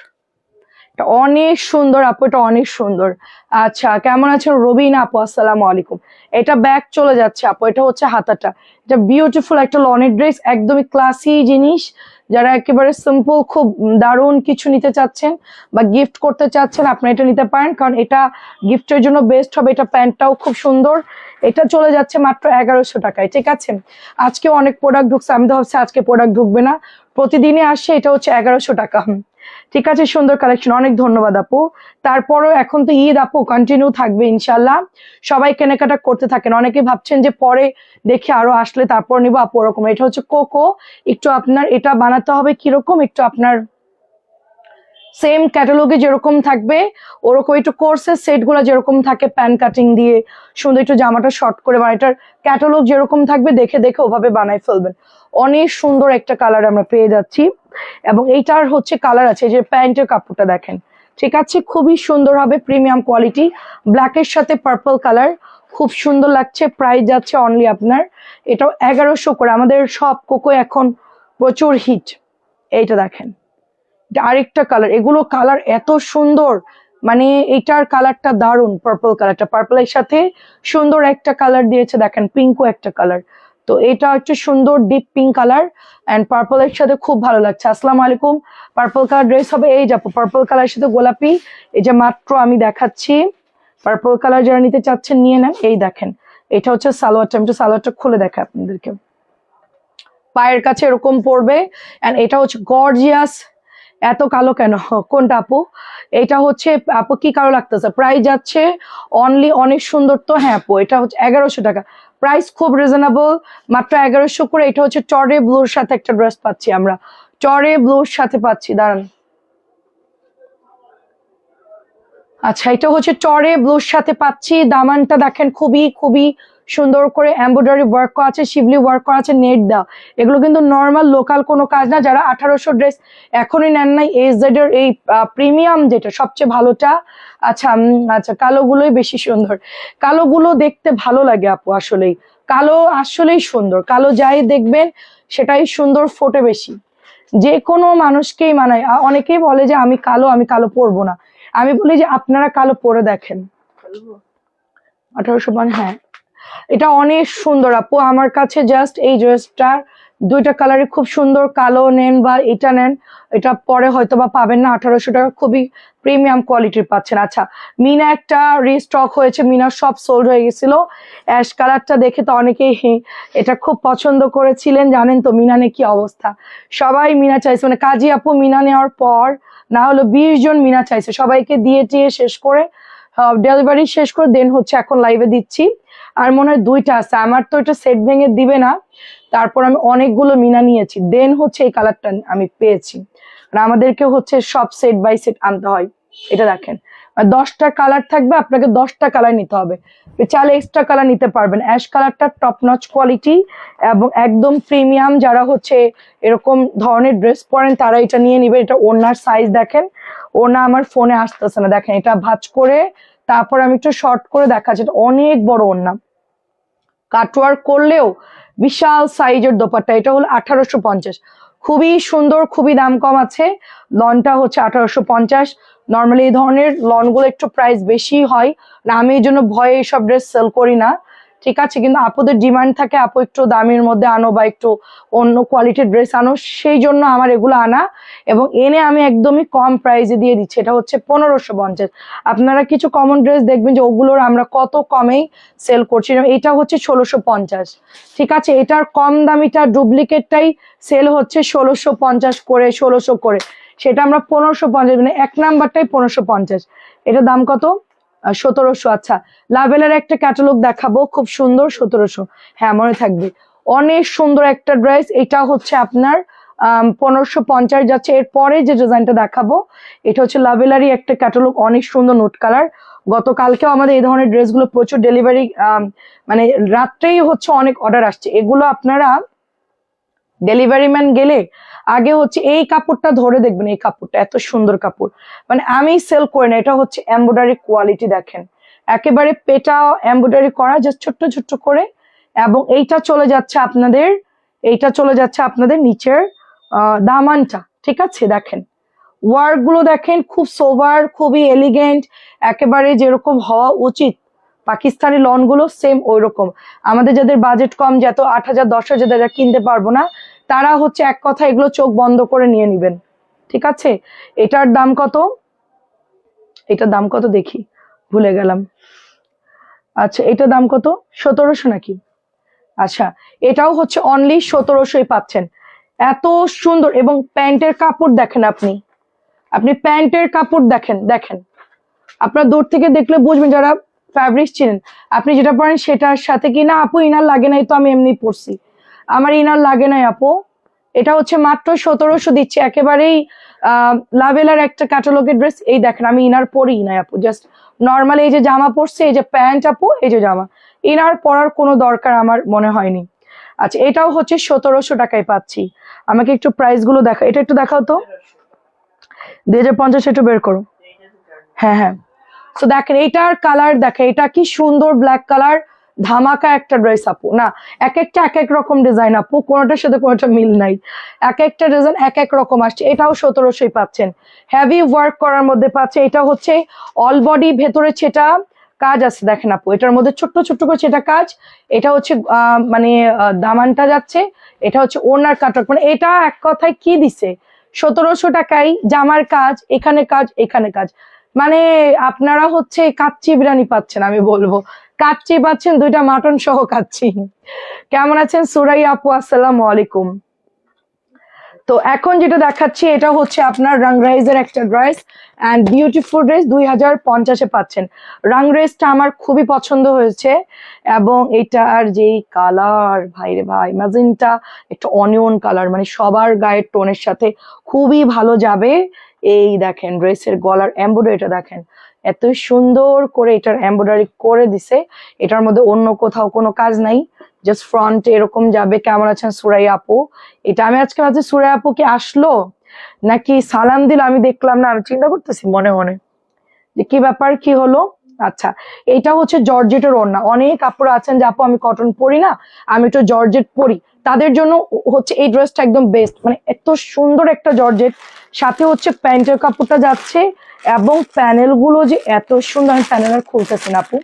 এটা অনেক সুন্দর আপু, এটা অনেক সুন্দর। আচ্ছা কেমন আছেন রবিনা আপু? আসসালামু আলাইকুম। এটা ব্যাক চলে যাচ্ছে আপু, এটা হচ্ছে হাতাটা, এটা বিউটিফুল একটা লনের ড্রেস, একদমই ক্লাসি জিনিস। যারা একেবারে সিম্পল খুব দারুণ কিছু নিতে চাচ্ছেন বা গিফট করতে চাচ্ছেন, আপনি এটা নিতে পারেন, কারণ এটা গিফটের জন্য বেস্ট হবে। এটা প্যান্টটাও খুব সুন্দর, এটা চলে যাচ্ছে মাত্র 1100 টাকায়, ঠিক আছে। আজকে অনেক প্রোডাক্ট ঢুকছে, আমি তো ভাবছি আজকে প্রোডাক্ট ঢুকবে না, প্রতিদিনই আসছে। এটা হচ্ছে 1100 টাকা। ঠিক আছে, সুন্দর কালেকশন, অনেক ধন্যবাদ আপু। তারপরও এখন তো ঈদ আপু, কন্টিনিউ থাকবে ইনশাল্লাহ, সবাই কেনাকাটা করতে থাকেন। অনেকে ভাবছেন যে পরে দেখি আরো আসলে তারপর নিবো, আপু ওরকম। এটা হচ্ছে কোকো, একটু আপনার এটা বানাতে হবে কিরকম, একটু আপনার সেম ক্যাটালগে যেরকম থাকবে ওরকম একটু কোর্সের সেট গুলো যেরকম থাকে প্যান কাটিং দিয়ে সুন্দর একটু জামাটা শর্ট করে বানাই, এটার ক্যাটালগ যেরকম থাকবে দেখে দেখে ওভাবে বানাই ফেলবেন। অনেক সুন্দর একটা কালার আমরা পেয়ে যাচ্ছি, এবং এইটার হচ্ছে কালার আছে, এই যে প্যান্টের কাপড়টা দেখেন, ঠিক আছে, খুবই সুন্দর হবে, প্রিমিয়াম কোয়ালিটি, ব্ল্যাকের সাথে পার্পল কালার, খুব সুন্দর লাগছে। প্রাইস যাচ্ছে অনলি আপনার এটাও 1100 করে। আমাদের সব কোকো এখন প্রচুর হিট। এইটা দেখেন, আরেকটা কালার, এগুলো কালার এত সুন্দর, মানে এটার কালারটা দারুণ, পার্পল কালারটা, পার্পলের সাথে সুন্দর একটা কালার দিয়েছে দেখেন, পিঙ্কও একটা কালার। তো এটা হচ্ছে সুন্দর ডিপ পিঙ্ক কালার এন্ড পার্পলের সাথে খুব ভালো লাগছে। আসসালামু আলাইকুম, পার্পল কালার ড্রেস হবে, এই যাবো পার্পল কালার সাথে গোলাপি, এই যে মাত্র আমি দেখাচ্ছি, পার্পল কালার যারা নিতে চাচ্ছেন নিয়ে নেন। এই দেখেন, এটা হচ্ছে সালোয়ারটা, আমি একটু সালোয়ারটা খুলে দেখা আপনাদেরকে, পায়ের কাছে এরকম পড়বে, এন্ড এটা হচ্ছে গর্জিয়াস। এত কালো কেন, কোনটা আপু? এটা হচ্ছে আপু কি কালো লাগতেছে? প্রাইস যাচ্ছে অনলি, অনেক সুন্দর তো, হ্যাঁ আপু এটা হচ্ছে 1100 টাকা, প্রাইস খুব রিজনেবল, মাত্র 1100 করে। এটা হচ্ছে টরে ব্লুর সাথে একটা ড্রেস পাচ্ছি আমরা, টরে ব্লুর সাথে পাচ্ছি, দাঁড়ান, আচ্ছা এটা হচ্ছে টরে ব্লুর সাথে পাচ্ছি। দামানটা দেখেন খুবই খুবই সুন্দর করে এমব্রয়ডারি ওয়ার্ক করা আছে, শিবলি ওয়ার্ক করা আছে, নেট দেওয়া। এগুলো কিন্তু নর্মাল লোকাল কোনো কাজ না। যারা 1800 ড্রেস এখনই নেন নাই, এজেড এর এই প্রিমিয়াম যেটা সবচেয়ে ভালোটা, আচ্ছা আচ্ছা, কালোগুলোই বেশি সুন্দর, কালোগুলো দেখতে ভালো লাগে আপু, আসলেই কালো আসলেই সুন্দর, কালো যাই দেখবেন সেটাই সুন্দর, ফোটে বেশি, যে কোনো মানুষকেই মানায়। অনেকেই বলে যে আমি কালো পরবো না, আমি বলি যে আপনারা কালো পরে দেখেন। 1800, মানে হ্যাঁ এটা অনেক সুন্দর আপু, আমার কাছে জাস্ট এই ড্রেসটার দুইটা কালারই খুব সুন্দর, কালো নেন বা এটা নেন, এটা পরে হয়তো বা পাবেন না। 1800 টাকা, খুবই প্রিমিয়াম কোয়ালিটির পাচ্ছেন। আচ্ছা, মিনা একটা রিস্টক হয়েছে, মিনা সব সোল্ড হয়ে গেছিল, অ্যাশ কালারটা দেখে তো অনেকেই এটা খুব পছন্দ করেছিলেন, জানেন তো মিনানে কি অবস্থা, সবাই মিনা চাইছে, মানে কাজী আপু মিনা নেওয়ার পর না হলো 20 জন মিনা চাইছে, সবাইকে দিয়ে টিয়ে শেষ করে, ডেলিভারি শেষ করে দেন হচ্ছে এখন লাইভে দিচ্ছি। আর মনে হয় দুইটা আছে, আমার তো এটা সেট ভেঙে দিবে না, তারপর আমি অনেকগুলো মিনা নিয়েছি, দেন হচ্ছে এই কালারটা আমি পেয়েছি। আর আমাদেরকে হচ্ছে সব সেট বাই সেট আনতে হয়। এটা দেখেন, 10টা কালার থাকবে, আপনাকে 10টা কালার নিতে হবে, চাইলে এক্সট্রা কালার নিতে পারবেন। অ্যাশ কালারটা টপ নচ কোয়ালিটি এবং একদম প্রিমিয়াম, যারা হচ্ছে এরকম ধরনের ড্রেস পরেন তারা এটা নিয়ে নিবে। এটা ওড়নার সাইজ দেখেন, ওড়না আমার ফোনে আসতেছে না, দেখেন এটা ভাঁজ করে তারপর আমি একটু শর্ট করে দেখাচ্ছি, এটা অনেক বড় ওড়না, কাটওয়ার্ক করলেও বিশাল সাইজের দোপাট্টা। এটা হলো 1850, খুবই সুন্দর, খুবই দাম কম আছে। লনটা হচ্ছে 1850। নর্মালি এই ধরনের লনগুলো একটু প্রাইস বেশি হয়, না আমি এই জন্য ভয়ে এইসব ড্রেস সেল করি না, ঠিক আছে, কিন্তু আপুদের ডিমান্ড থাকে আপু একটু দামের মধ্যে আনো বা একটু অন্য কোয়ালিটির ড্রেস আনো, সেই জন্য আমার এগুলো আনা, এবং এনে আমি একদমই কম প্রাইসে দিয়ে দিচ্ছি। এটা হচ্ছে 1550। আপনারা কিছু কমন ড্রেস দেখবেন যে ওগুলোর আমরা কত কমেই সেল করছি, এটা হচ্ছে 1650, ঠিক আছে, এটার কম দামিটা ডুপ্লিকেটটাই সেল হচ্ছে 1650 করে, 1600 করে, সেটা আমরা 1550, মানে 1 নাম্বারটাই 1550। এটার দাম কত? 1700। আচ্ছা, লাভেলের একটা ক্যাটালগ দেখাবো, খুব সুন্দর, 1700, হ্যাঁ মনে থাকবে, অনেক সুন্দর একটা ড্রেস। এটা হচ্ছে আপনার 1550 যাচ্ছে। এরপরে যে ডিজাইনটা দেখাবো এটা হচ্ছে লাভেলারই একটা ক্যাটালগ, অনেক সুন্দর নোট কালার। গতকালকেও আমাদের এই ধরনের ড্রেসগুলো প্রচুর ডেলিভারি, মানে রাত্রেই হচ্ছে অনেক অর্ডার আসছে। এগুলো আপনারা ডেলিভারি ম্যান গেলে আগে হচ্ছে এই কাপড়টা ধরে দেখবেন, এই কাপড়টা এত সুন্দর কাপড়, মানে আমি সেল করি না, এটা হচ্ছে এমব্রয়ডারি কোয়ালিটি দেখেন, একেবারে পেটা এমব্রয়ডারি করা, জাস্ট ছোট্ট ছোট্ট করে, এবং এইটা চলে যাচ্ছে আপনাদের, এইটা চলে যাচ্ছে আপনাদের নিচের দামানটা, ঠিক আছে, দেখেন ওয়ার্ক গুলো দেখেন, খুব সোভার, খুবই এলিগেন্ট, একেবারে যেরকম হওয়া উচিত। পাকিস্তানি লন গুলো সেম ওই রকম। আমাদের যাদের বাজেট কম, যত 8000 10,000 যারা কিনতে পারবো না, তারা হচ্ছে এক কথা এগুলো চোখ বন্ধ করে নিয়ে নিবেন, ঠিক আছে। এটার দাম কত? এটার দাম কত দেখি, ভুলে গেলাম। আচ্ছা, এটার দাম কত? 1700 নাকি? আচ্ছা, এটাও হচ্ছে অনলি 1700 পাচ্ছেন। এত সুন্দর, এবং প্যান্টের কাপড় দেখেন আপনি, আপনি প্যান্টের কাপড় দেখেন, দেখেন আপনার দূর থেকে দেখলে বুঝবেন যারা ফ্যাব্রিক চিনেন, আপনি যেটা পরেন সেটার সাথে কি না আপু ইনার লাগে নাই, তো আমি এমনি পরছি, আমার ইনার লাগে নাই আপু। এটা হচ্ছে মাত্র 1700 দিচ্ছে, একেবারেই লাভেলার একটা ক্যাটালগের ড্রেস। এই দেখেন আমি ইনার পরি নাই আপু, জাস্ট নর্মাল এই যে জামা পরছি, এই যে প্যান্ট আপু, এই যে জামা, ইনার পরার কোনো দরকার আমার মনে হয়নি। আচ্ছা এটাও হচ্ছে 1700 টাকায় পাচ্ছি। আমাকে একটু প্রাইস গুলো দেখা, এটা একটু দেখাও তো, 2050 একটু বের করো। হ্যাঁ হ্যাঁ, তো দেখেন এইটার কালার দেখেন, এটা কি সুন্দর ব্ল্যাক কালার, ধামাকা একটা ড্রেস আপু। না এক একটা এক এক রকম ডিজাইন আপু, কোনোটার সাথে কোনোটা মিল নাই, এক একটা ডিজাইন এক এক রকম আসছে। এটাও 1700 পাচ্ছেন, হেভি ওয়ার্ক করার মধ্যে পাচ্ছে। এটা হচ্ছে অল বডি, ভেতরে ছেটা কাজ আছে দেখেন আপু, এটার মধ্যে ছোট্ট ছোট্ট করে ছেটা কাজ। এটা হচ্ছে মানে দামানটা যাচ্ছে, এটা হচ্ছে ওনার কাটক, মানে এটা এক কথায় কি দিছে 1700 টাকায় জামার কাজ, এখানে কাজ এখানে কাজ, মানে আপনারা হচ্ছে কাচ্চি বিরিয়ানি পাচ্ছেন, আমি বলবো কাচ্চি পাচ্ছেন, দুইটা মাটন সহ কাচ্চি। কেমন আছেন সুরাই আপু, আসসালামু আলাইকুম। তো এখন যেটা দেখাচ্ছি এটা হচ্ছে আপনার রাংরাইজের একটা ড্রেস, অ্যান্ড বিউটিফুল ড্রেস, 2050-এ পাচ্ছেন। রাংরেজটা আমার খুবই পছন্দ হয়েছে, এবং এটার যেই কালার ভাইরে ভাই, ম্যাজেন্টা একটা অনিয়ন কালার, মানে সবার গায়ের টোনের সাথে খুবই ভালো যাবে। এই দেখেন ড্রেসের গলার এমব্রয়ডারিটা দেখেন, এত সুন্দর করে এটার এমব্রয়ডারি করে দিছে, এটার মধ্যে অন্য কোথাও কোনো কাজ নাই, জাস্ট ফ্রন্ট এরকম যাবে। কেমন আছেন সুরাই আপু? এটা আমি আজকে ভাবছি সুরাই আপু কি আসলো নাকি সালাম দিল, আমি দেখলাম না, আমি চিন্তা করতেছি মনে মনে যে কি ব্যাপার, কি হলো। আচ্ছা এইটা হচ্ছে জর্জেটের ওড়না, অনেক আপুরা আছেন যে আপু আমি কটন পরি না, আমি একটু জর্জেট পরি, তাদের জন্য হচ্ছে এই ড্রেসটা একদম বেস্ট। মানে এত সুন্দর একটা জর্জেট, সাথে হচ্ছে প্যান্টের কাপড়টা যাচ্ছে, এবং প্যানেল গুলো যে এত সুন্দর, আমি প্যানেল আর খুলতেছি না আপু,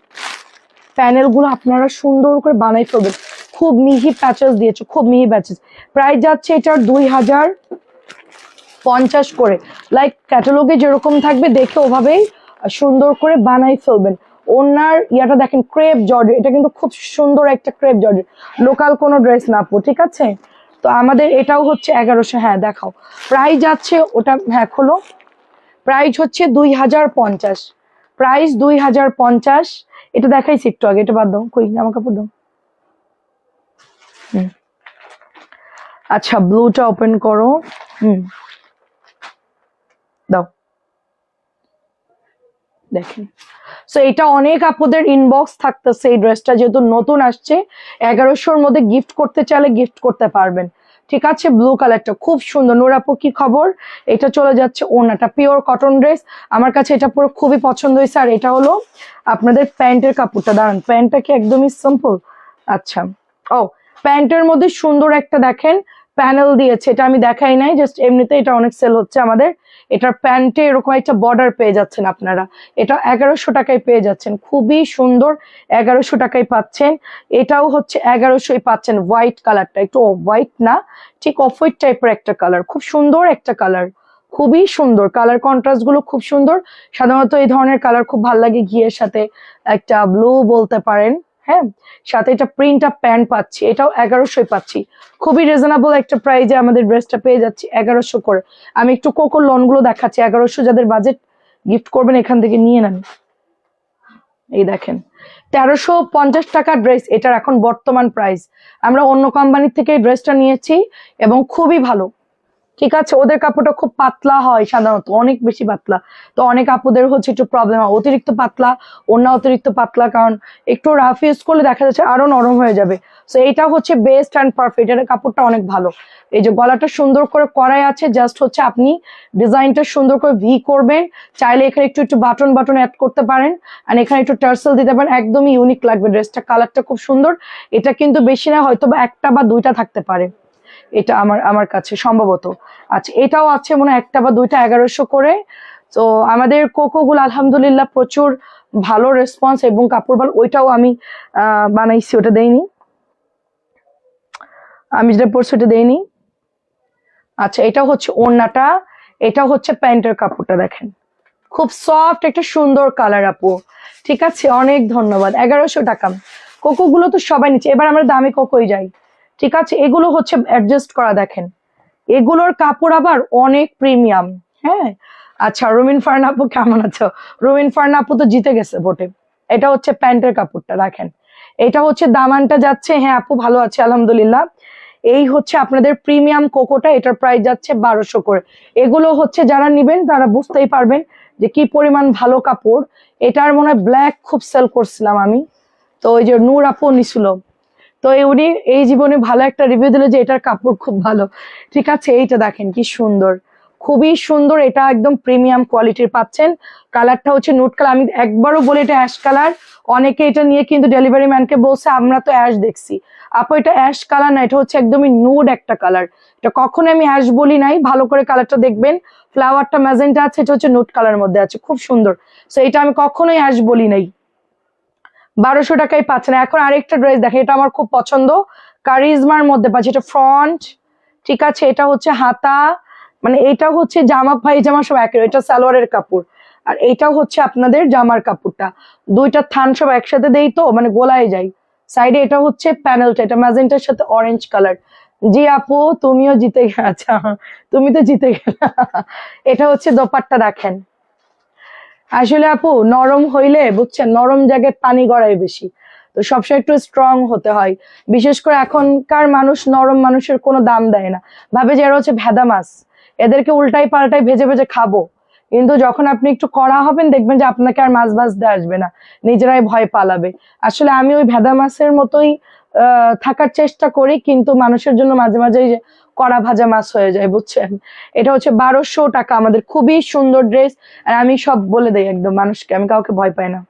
প্যানেল গুলো আপনারা সুন্দর করে বানাই ফেলবেন, খুব মিহি প্যাচেস দিয়েছে, খুব মিহি প্যাচেস। প্রাইস যাচ্ছে এটার 2050 করে, লাইক ক্যাটালগে যেরকম থাকবে দেখে ওভাবেই সুন্দর করে বানাই ফেলবেন। ওনার ইয়াটা দেখেন ক্রেপ জর্জেট, এটা কিন্তু খুব সুন্দর একটা ক্রেপ জর্জেট, লোকাল কোনো ড্রেস না আপু, ঠিক আছে। তো আমাদের এটাও হচ্ছে 1100, হ্যাঁ দেখাও প্রাইস যাচ্ছে ওটা, হ্যাঁ খোলো। প্রাইস হচ্ছে 2050, প্রাইস 2050। এটা দেখাইছি একটু আগে, এটা বাদ দাও, কই জামা কাপড় দাও। আচ্ছা ব্লুটা ওপেন করো, দাও, দেখেন। সো এটা অনেক আপুদের ইনবক্স থাকতেছে, এই ড্রেসটা যেহেতু নতুন আসছে, 1100-র মধ্যে গিফট করতে চাইলে গিফট করতে পারবেন, ঠিক আছে। ব্লু কালারটা খুব সুন্দর। নূর আপু কি খবর? এটা চলে যাচ্ছে ওনাটা, পিওর কটন ড্রেস, আমার কাছে এটা পুরো খুবই পছন্দ হয়েছে। আর এটা হলো আপনাদের প্যান্টের কাপড়টা, দাঁড়ান প্যান্টটা কি একদমই সিম্পল, আচ্ছা ও প্যান্টের মধ্যে সুন্দর একটা দেখেন প্যানেল দিয়েছে, এটা আমি দেখাই নাই, জাস্ট এমনিতে এটা অনেক সেল হচ্ছে আমাদের। এটার প্যান্টে এরকম একটা বর্ডার পেয়ে যাচ্ছেন আপনারা, এটা 1100 টাকায় পেয়ে যাচ্ছেন, খুবই সুন্দর, 1100 টাকায় পাচ্ছেন। এটাও হচ্ছে 1100 পাচ্ছেন। হোয়াইট কালারটা, একটু হোয়াইট না, ঠিক অফ হোয়াইট টাইপের একটা কালার, খুব সুন্দর একটা কালার, খুবই সুন্দর কালার কন্ট্রাস্ট গুলো খুব সুন্দর। সাধারণত এই ধরনের কালার খুব ভালো লাগে, ঘিয়ের সাথে একটা ব্লু বলতে পারেন, হ্যাঁ। সাথে এটা প্রিন্ট আপ প্যান্ট পাচ্ছি, এটাও 1100 পাচ্ছি, খুবই রিজনেবল একটা প্রাইজে আমাদের ড্রেসটা পেয়ে যাচ্ছি 1100 করে। আমি একটু কোকো লন গুলো দেখাচ্ছি, 1100 যাদের বাজেট, গিফট করবেন এখান থেকে নিয়ে নেন। এই দেখেন 1350 টাকা ড্রেস, এটার এখন বর্তমান প্রাইস। আমরা অন্য কোম্পানি থেকে ড্রেসটা নিয়েছি এবং খুবই ভালো, ঠিক আছে। ওদের কাপড়টা খুব পাতলা হয় সাধারণত, অনেক বেশি পাতলা, তো অনেক আপুদের হচ্ছে একটু প্রবলেম হয়, অতিরিক্ত পাতলা ওনা, অতিরিক্ত পাতলা, কারণ একটু রাফ ইউজ করলে দেখা যাচ্ছে আরো নরম হয়ে যাবে। তো এটা হচ্ছে বেস্ট অ্যান্ড পারফেক্ট, এর কাপড়টা অনেক ভালো। এই যে গলাটা সুন্দর করে করাই আছে, জাস্ট হচ্ছে আপনি ডিজাইনটা সুন্দর করে ভি করবেন, চাইলে এখানে একটু একটু বাটন বাটন অ্যাড করতে পারেন, আর এখানে একটু টার্সেল দিতে পারেন, একদমই ইউনিক লাগবে ড্রেসটা। কালারটা খুব সুন্দর, এটা কিন্তু বেশি না, হয়তো বা একটা বা দুইটা থাকতে পারে, এটা আমার কাছে সম্ভবত। আচ্ছা এটাও আছে মনে হয় একটা বা দুইটা, 1100 করে। তো আমাদের কোকো গুলো আলহামদুলিল্লাহ প্রচুর ভালো রেসপন্স এবং কাপড় ভালো। ওইটাও আমি বানাইছি, ওটা দেইনি, আমি যেটা পরছি ওটা দেইনি। আচ্ছা এটা হচ্ছে ওড়নাটা, এটা হচ্ছে প্যান্টের কাপড়টা, দেখেন খুব সফট একটা সুন্দর কালার আপু, ঠিক আছে। অনেক ধন্যবাদ, 1100 টাকা। কোকো গুলো তো সবাই নিচ্ছে, এবার আমরা দামি কোকোই যাই, ঠিক আছে। এগুলো হচ্ছে অ্যাডজাস্ট করা, দেখেন এগুলোর কাপড় আবার অনেক প্রিমিয়াম, হ্যাঁ। আচ্ছা, রুমিন ফারহান আপু কেমন আছো? রুমিন ফারহান আপু তো জিতে গেছে ভোটে। এটা হচ্ছে প্যান্টের কাপড়টা দেখেন, এটা হচ্ছে দামানটা যাচ্ছে, হ্যাঁ আপু ভালো আছে আলহামদুলিল্লাহ। এই হচ্ছে আপনাদের প্রিমিয়াম কোকোটা, এটার প্রাইস যাচ্ছে 1200 করে। এগুলো হচ্ছে যারা নিবেন তারা বুঝতেই পারবেন যে কি পরিমাণ ভালো কাপড়। এটার মনে হয় ব্ল্যাক খুব সেল করছিলাম আমি, তো ওই যে নূর আপু নিছিল, তো উনি এই জীবনে ভালো একটা রিভিউ দিল যে এটার কাপড় খুব ভালো। ঠিক আছে, এইটা দেখেন কি সুন্দর, খুবই সুন্দর, এটা একদম প্রিমিয়াম কোয়ালিটির পাচ্ছেন। কালারটা হচ্ছে নুট কালার, আমি একবারও বলি এটা অ্যাশ কালার। অনেকে এটা নিয়ে কিন্তু ডেলিভারি ম্যানকে বলছে আমরা তো অ্যাশ দেখছি, আপু এটা অ্যাশ কালার না, এটা হচ্ছে একদমই নুড একটা কালার। এটা কখনো আমি অ্যাশ বলি নাই, ভালো করে কালারটা দেখবেন, ফ্লাওয়ারটা ম্যাজেন্টা আছে, এটা হচ্ছে নুট কালার মধ্যে আছে, খুব সুন্দর। তো এটা আমি কখনোই অ্যাশ বলি নাই। 1200 টাকায় পাচ্ছেন। এখন আরেকটা ড্রেস দেখে, এটা আমার খুব পছন্দ, কারিজমার মধ্যে পাচ্ছে, এটা ফ্রন্ট, ঠিক আছে, এটা হচ্ছে হাতা, মানে এটা হচ্ছে জামা পায়জামা সব একের, এটা সালোয়ারের কাপড়, আর এটা হচ্ছে আপনাদের জামার কাপড়টা, দুইটা থান সব একসাথে দেই তো মানে গোলায় যায়। সাইডে এটা হচ্ছে প্যানেলটা, এটা ম্যাজেন্টার সাথে অরেঞ্জ কালার। জি আপু তুমিও জিতে আচ্ছা, তুমি তো জিতে গেলা। এটা হচ্ছে দোপাট্টা দেখেন। আসলে আপু নরম হইলে বুঝছেন, নরম জায়গায় পানি গড়ায় বেশি, তো সবসময় একটু স্ট্রং হতে হয়। বিশেষ করে এখনকার মানুষ নরম মানুষের কোনো দাম দেয় না, ভাবে যে এরা হচ্ছে ভেদা মাছ, এদেরকে উল্টাই পাল্টাই ভেজে ভেজে খাবো। কিন্তু যখন আপনি একটু কড়া হবেন দেখবেন যে আপনাকে আর মাছ ভাজতে আসবে না, নিজেরাই ভয় পালাবে। আসলে আমি ওই ভেদা মাছের মতোই থাকার চেষ্টা করি, কিন্তু মানুষের জন্য মাঝে মাঝে এই যে কড়া ভাজা মাছ হয়ে যায় বুঝছেন। এটা হচ্ছে 1200 টাকা, আমাদের খুবই সুন্দর ড্রেস। আর আমি সব বলে দেই একদম মানুষকে, আমি কাউকে ভয় পাই না,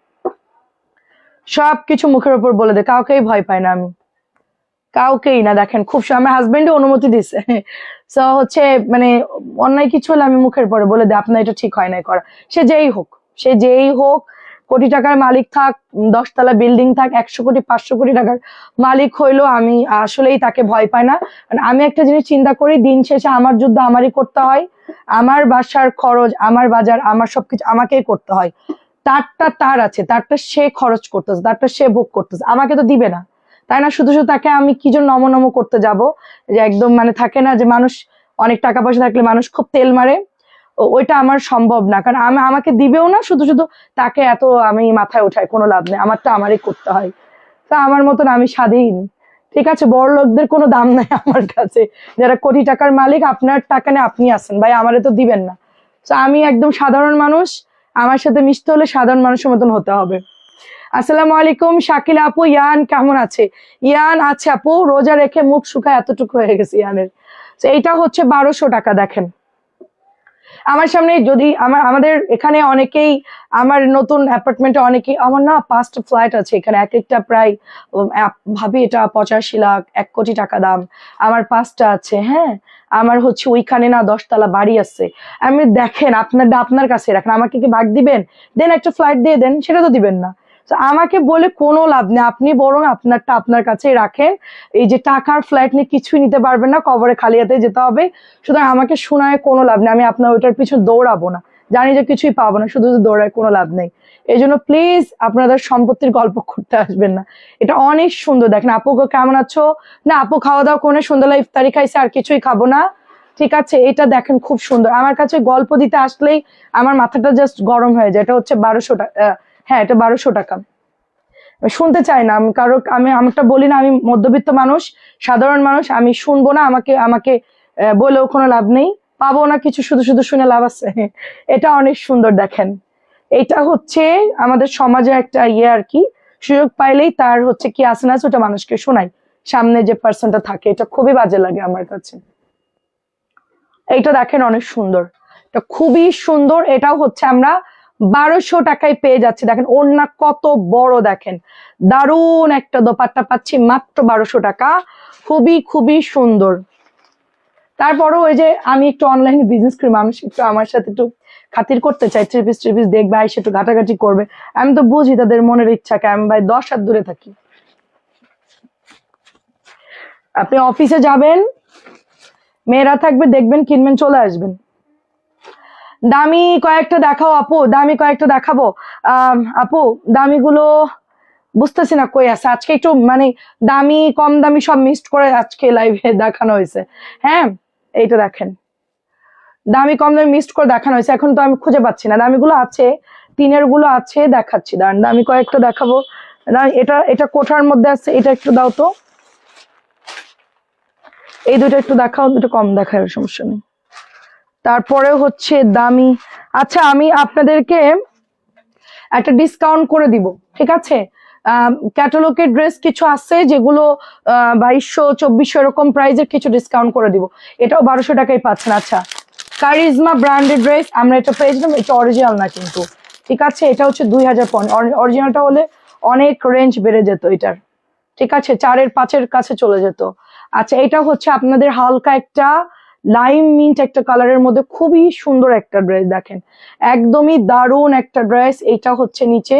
সবকিছু মুখের উপর বলে দেয়, কাউকেই ভয় পাই না আমি, কাউকেই না। দেখেন খুব আমার হাজবেন্ডও অনুমতি দিছে, তো হচ্ছে মানে অন্যায় কিছু হলে আমি মুখের পরে বলে দিই আপনার এটা ঠিক হয় নাই করা, সে যেই হোক, সে যেই হোক, কোটি টাকার মালিক থাক, 10 তলা বিল্ডিং থাক, 100 কোটি 500 কোটি টাকার মালিক হইলো, আমি আসলেই তাকে ভয় পাই না। কারণ আমি একটা জিনিস চিন্তা করি, দিন শেষে আমার যুদ্ধ আমারই করতে হয়, আমার বাসার খরচ, আমার বাজার, আমার সবকিছু আমাকেই করতে হয়। তারটা তার আছে, তারটা সে খরচ করতেছে, তারটা সে ভোগ করতেছে, আমাকে তো দিবে না, তাই না? শুধু শুধু তাকে আমি কি জন্য নম নম করতে যাব, যে একদম মানে থাকে না যে মানুষ অনেক টাকা পয়সা থাকলে মানুষ খুব তেল মারে, ওইটা আমার সম্ভব না, কারণ আমি আমাকে দিবেও না, শুধু শুধু তাকে এত আমি মাথায় উঠাই কোনো লাভ নেই, আমারটা আমারই করতে হয়। তা আমার মতন আমি স্বাধীন, ঠিক আছে, বড় লোকদের কোনো দাম নাই আমার কাছে, যারা কোটি টাকার মালিক, আপনার টাকা নিয়ে আপনি আছেন ভাই, আমারে তো দিবেন না। তো আমি একদম সাধারণ মানুষ, আমার সাথে মিশতে হলে সাধারণ মানুষের মতন হতে হবে। আসসালামু আলাইকুম শাকিলা আপু, ইয়ান কেমন আছে? ইয়ান আছে আপু, রোজা রেখে মুখ শুকায় এতটুকু হয়ে গেছে ইয়ানের। তো এইটা হচ্ছে 1200 টাকা দেখেন। আমার সামনে যদি আমাদের এখানে অনেকেই, আমার নতুন অ্যাপার্টমেন্টে অনেকেই, আমার না 5টা ফ্ল্যাট আছে এখানে, এক একটা প্রায় ভাবি এটা 85 লাখ 1 কোটি টাকা দাম, আমার 5টা আছে, হ্যাঁ। আমার হচ্ছে ওইখানে না 10 তলা বাড়ি আছে। আমি দেখেন আপনারটা আপনার কাছে রাখেন, আমাকে কি ভাগ দিবেন? দেন একটা ফ্ল্যাট দিয়ে দেন, সেটা তো দিবেন না। তো আমাকে বলে কোনো লাভ নেই, আপনি বরং আপনারটা আপনার কাছেই রাখেন। এই যে টাকার ফ্ল্যাট নিয়ে কিছুই নিতে পারবেন না, কবরে খালি হাতে যেতে হবে। সুতরাং আমাকে শোনায় কোনো লাভ নেই, আমি আপনার ওইটার পিছনে দৌড়াবো না, জানি যে কিছুই পাবো না, শুধু শুধু দৌড়ায় কোনো লাভ নেই। এই জন্য প্লিজ আপনাদের সম্পত্তির গল্প করতে আসবেন না। এটা অনেক সুন্দর দেখেন। আপু গো কেমন আছো? না আপু খাওয়া দাওয়া করে সন্ধ্যাবেলা ইফতারি খাইছে, আর কিছুই খাবো না, ঠিক আছে। এটা দেখেন খুব সুন্দর, আমার কাছে গল্প দিতে আসলেই আমার মাথাটা জাস্ট গরম হয়ে যায়। এটা হচ্ছে 1200 টাকা, হ্যাঁ এটা 1200 টাকা। আমি শুনতে চাই না, আমি কারো, আমি আমারটা বলি না, আমি মধ্যবিত্ত মানুষ, সাধারণ মানুষ, আমি শুনবো না, আমাকে আমাকে বলেও কোনো লাভ নেই, পাবো না কিছু, শুধু শুধু শুনে লাভ আছে। এটা অনেক সুন্দর দেখেন। এটা হচ্ছে আমাদের সমাজে একটা ইয়ে আর কি, সুযোগ পাইলেই তার হচ্ছে কি আছে না আছে ওটা মানুষকে শোনাই, সামনে যে পার্সনটা থাকে, এটা খুবই বাজে লাগে আমার কাছে। এইটা দেখেন অনেক সুন্দর, এটা খুবই সুন্দর। এটাও হচ্ছে আমরা 1200 টাকায় পেয়ে যাচ্ছি। দেখেন ওড়না কত বড়, দেখেন দারুণ একটা দোপাট্টা পাচ্ছি মাত্র 1200 টাকা, খুবই খুবই সুন্দর। তারপরও ওই যে আমি একটু অনলাইনে বিজনেস করি, মানুষ একটু আমার সাথে একটু খাতির করতে চাই, থ্রি পিস দেখবে, আইসে একটু ঘাটাঘাটি করবে, আমি তো বুঝি তাদের মনের ইচ্ছাকে, আমি ভাই 10 হাত দূরে থাকি। আপনি অফিসে যাবেন, মেয়েরা থাকবে, দেখবেন, কিনবেন, চলে আসবেন। দামি কয়েকটা দেখাও আপু, দামি কয়েকটা দেখাবো। আপু দামিগুলো বুঝতেছি না কই আছে, আজকে একটু মানে দামি কম দামি সব মিক্সড করে আজকে লাইভে দেখানো হয়েছে। হ্যাঁ এইটা দেখেন, দামি কম দামি মিক্সড করে দেখানো হয়েছে, এখন তো আমি খুঁজে পাচ্ছি না। দামিগুলো আছে, 3-এর গুলো আছে, দেখাচ্ছি দাঁড়ান। দামি কয়েকটা দেখাবো। এটা এটা কোঠার মধ্যে আছে, এটা একটু দাও তো। এই দুটো একটু দেখাও, দুটো কম দেখায়, সমস্যা নেই। তারপরে হচ্ছে দামি। আচ্ছা আমি আপনাদেরকে একটা ডিসকাউন্ট করে দিব, ঠিক আছে? ক্যাটালগের ড্রেস কিছু আছে যেগুলো 2200-2400 এরকম প্রাইসের, কিছু ডিসকাউন্ট করে দিব। এটাও 1200 টাকায় পাচ্ছেন। আচ্ছা কারিজমা ব্র্যান্ডেড ড্রেস আমরা এটা পেয়েছিলাম, এটা অরিজিনাল না কিন্তু, ঠিক আছে? এটা হচ্ছে 2000 পয়েন্ট, অরিজিনালটা হলে অনেক রেঞ্জ বেড়ে যেত এটার, ঠিক আছে? 4-5-এর কাছে চলে যেত। আচ্ছা এটা হচ্ছে আপনাদের হালকা একটা লাইম মিন্ট একটা কালারের মধ্যে খুবই সুন্দর একটা ড্রেস, দেখেন একদমই দারুণ একটা ড্রেস। এটা হচ্ছে নিচে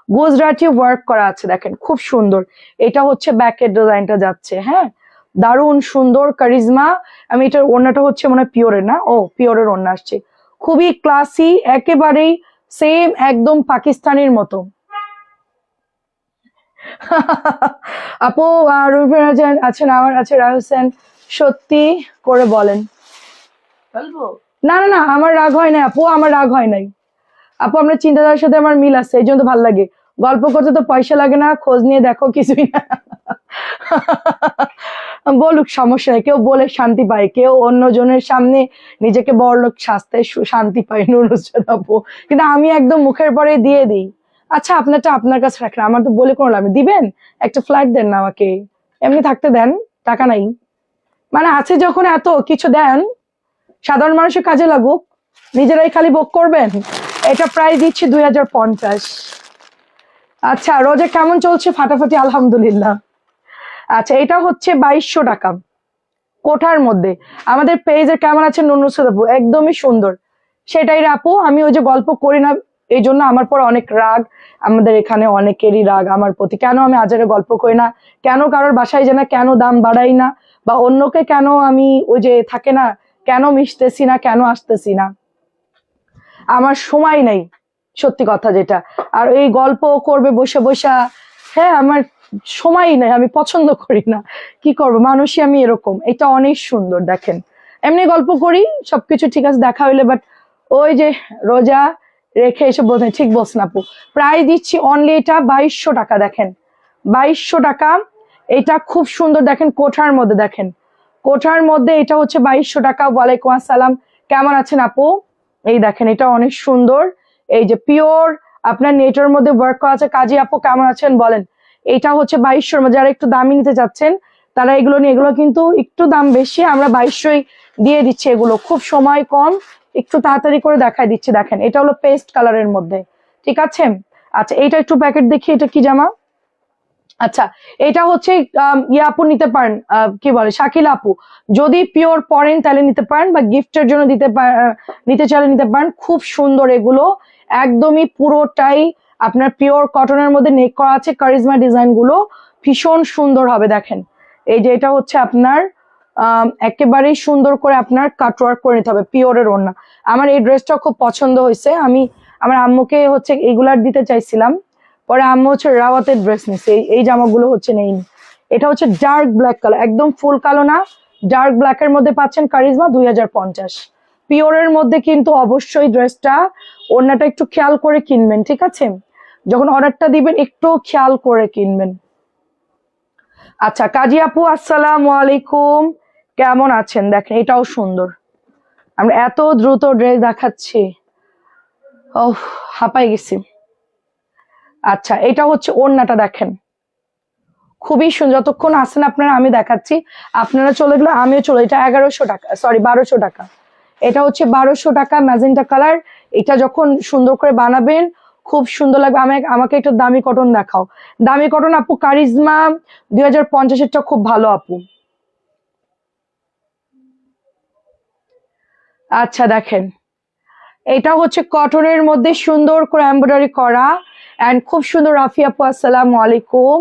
গুজরাটি ওয়ার্ক করা আছে, দেখেন খুব সুন্দর। এটা হচ্ছে ব্যাকের ডিজাইনটা যাচ্ছে, হ্যাঁ দারুণ সুন্দর কারিজমা। আমি এটার ওড়নাটা হচ্ছে মনে হয় পিওরের, না? ও পিওরের ওড়না আসছে, খুবই ক্লাসি, একেবারেই সেম একদম পাকিস্তানের মতো। আপু রুবিন আছেন, আমার আছে রায় হোসেন, সত্যি করে বলেন। না না না, আমার রাগ হয় নাই আপু, আমার রাগ হয় নাই আপু, আমরা চিন্তাধারার সাথে আমার মিল আছে, এই জন্য তো ভালো লাগে। গল্প করতে তো পয়সা লাগে না, খোঁজ নিয়ে দেখো কিছুই না। বলুক, সমস্যা নেই, কেউ বলে শান্তি পায়, কেউ অন্যজনের সামনে নিজেকে বড়লোক সাজতে শান্তি পায়, নুরুজ্জাদ আপু। কিন্তু আমি একদম মুখের পরে দিয়ে দিই। আচ্ছা আপনারটা আপনার কাছে রাখেন, আমার তো বলে কোনো লাভ নেই। দিবেন একটা ফ্ল্যাট দেন না আমাকে, এমনি থাকতে দেন, টাকা নাই মানে আছে যখন এত কিছু দেন, সাধারণ মানুষের কাজে লাগুক, নিজেরাই খালি ভোগ করবেন। এটা প্রাইস দিচ্ছি 2050। আচ্ছা রোজা কেমন চলছে? ফাটাফাটি আলহামদুলিল্লাহ। আচ্ছা এটা হচ্ছে 2200 টাকা কোঠার মধ্যে। আমাদের পেজের কেমন আছে নুরুজ্জাদ আপু? একদমই সুন্দর। সেটাই রে আপু, আমি ওই যে গল্প করি না, এই জন্য আমার পর অনেক রাগ, আমাদের এখানে অনেকেরই রাগ আমার প্রতি, কেন আমি আজারে গল্প করি না, কেন কারোর বাসায় যে না, কেন দাম বাড়াই না, বা অন্যকে কেন আমি ওই যে থাকে না, কেন মিশতেছি না, কেন আসতেছি না, আমার সময় নেই, সত্যি কথা যেটা। আর এই গল্প করবে বসে বসা, হ্যাঁ আমার সময় নেই, আমি পছন্দ করি না, কি করব, মানুষই আমি এরকম। এটা অনেক সুন্দর, দেখেন এমনি গল্প করি সবকিছু ঠিক আছে দেখা হইলে, বাট ওই যে রোজা রেখে এসে বলছেন, ঠিক বলছেন আপু। প্রায় দিচ্ছি অনলি এটা 2200 টাকা, দেখেন 2200 টাকা। এটা খুব সুন্দর, দেখেন কোঠার মধ্যে, দেখেন কোঠার মধ্যে এটা হচ্ছে 2200 টাকা। ওয়ালাইকুম আসসালাম, কেমন আছেন আপু? এই দেখেন এটা অনেক সুন্দর, এই যে পিওর আপনার নেটের মধ্যে ওয়ার্ক করা আছে। কাজী আপু কেমন আছেন বলেন? এটা হচ্ছে 2200-র মধ্যে, যারা একটু দামি নিতে চাচ্ছেন তারা এগুলো নিয়ে, এগুলো কিন্তু একটু দাম বেশি, আমরা 2200-ই দিয়ে দিচ্ছি। এগুলো খুব সময় কম, একটু তাড়াতাড়ি করে দেখাই দিচ্ছি। দেখেন এটা হলো পেস্ট কালারের মধ্যে, ঠিক আছে? আচ্ছা এইটা একটু প্যাকেট দেখি, এটা কি জামা? আচ্ছা এটা হচ্ছে ইয়ে আপু নিতে পারেন, কি বলে শাকিলা আপু, যদি পিওর পরেন তাহলে নিতে পারেন, বা গিফটের জন্য নিতে চাইলে নিতে পারেন। খুব সুন্দর এগুলো, একদমই পুরোটাই আপনার পিওর কটনের মধ্যে নেক করা আছে, কারিজমা ডিজাইন গুলো ভীষণ সুন্দর হবে। দেখেন এই যে এটা হচ্ছে আপনার একেবারেই সুন্দর করে আপনার কাটওয়ার্ক করে নিতে হবে, পিওরের ওড়না। আমার এই ড্রেসটা খুব পছন্দ হয়েছে, আমি আমার আম্মুকে হচ্ছে এগুলার দিতে চাইছিলাম, পরে আম্মু হচ্ছে রাওয়াতের ড্রেস নিছে, এই জামাগুলো হচ্ছে নেইনি। এটা হচ্ছে ডার্ক ব্ল্যাক কালার, একদম ফুল কালো না, ডার্ক ব্ল্যাক এর মধ্যে পাচ্ছেন কারিজমা 2050 পিওরের মধ্যে। কিন্তু অবশ্যই ড্রেসটা ওড়নাটা একটু খেয়াল করে কিনবেন, ঠিক আছে? যখন অর্ডারটা দিবেন একটু খেয়াল করে কিনবেন। আচ্ছা কাজী আপু আসসালামু আলাইকুম, কেমন আছেন? দেখেন এটাও সুন্দর, আমরা এত দ্রুত ড্রেস দেখাচ্ছি, ও হাঁপাই গেছি। আচ্ছা এটা হচ্ছে ওড়নাটা, দেখেন খুবই সুন্দর। যতক্ষণ আসেন আপনারা আমি দেখাচ্ছি, আপনারা চলে গেলে আমিও চলে। এটা 1100 টাকা, সরি 1200 টাকা। এটা হচ্ছে 1200 টাকা ম্যাজেন্টা কালার। এটা যখন সুন্দর করে বানাবেন খুব সুন্দর লাগবে। আমাকে একটু দামি কটন দেখাও। দামি কটন আপু কারিজমা 2050-এরটা খুব ভালো আপু। আচ্ছা দেখেন এটা হচ্ছে কটনের মধ্যে সুন্দর করে এমব্রয়ডারি করা, এন্ড খুব সুন্দর। রাফি আপু আসসালামু আলাইকুম,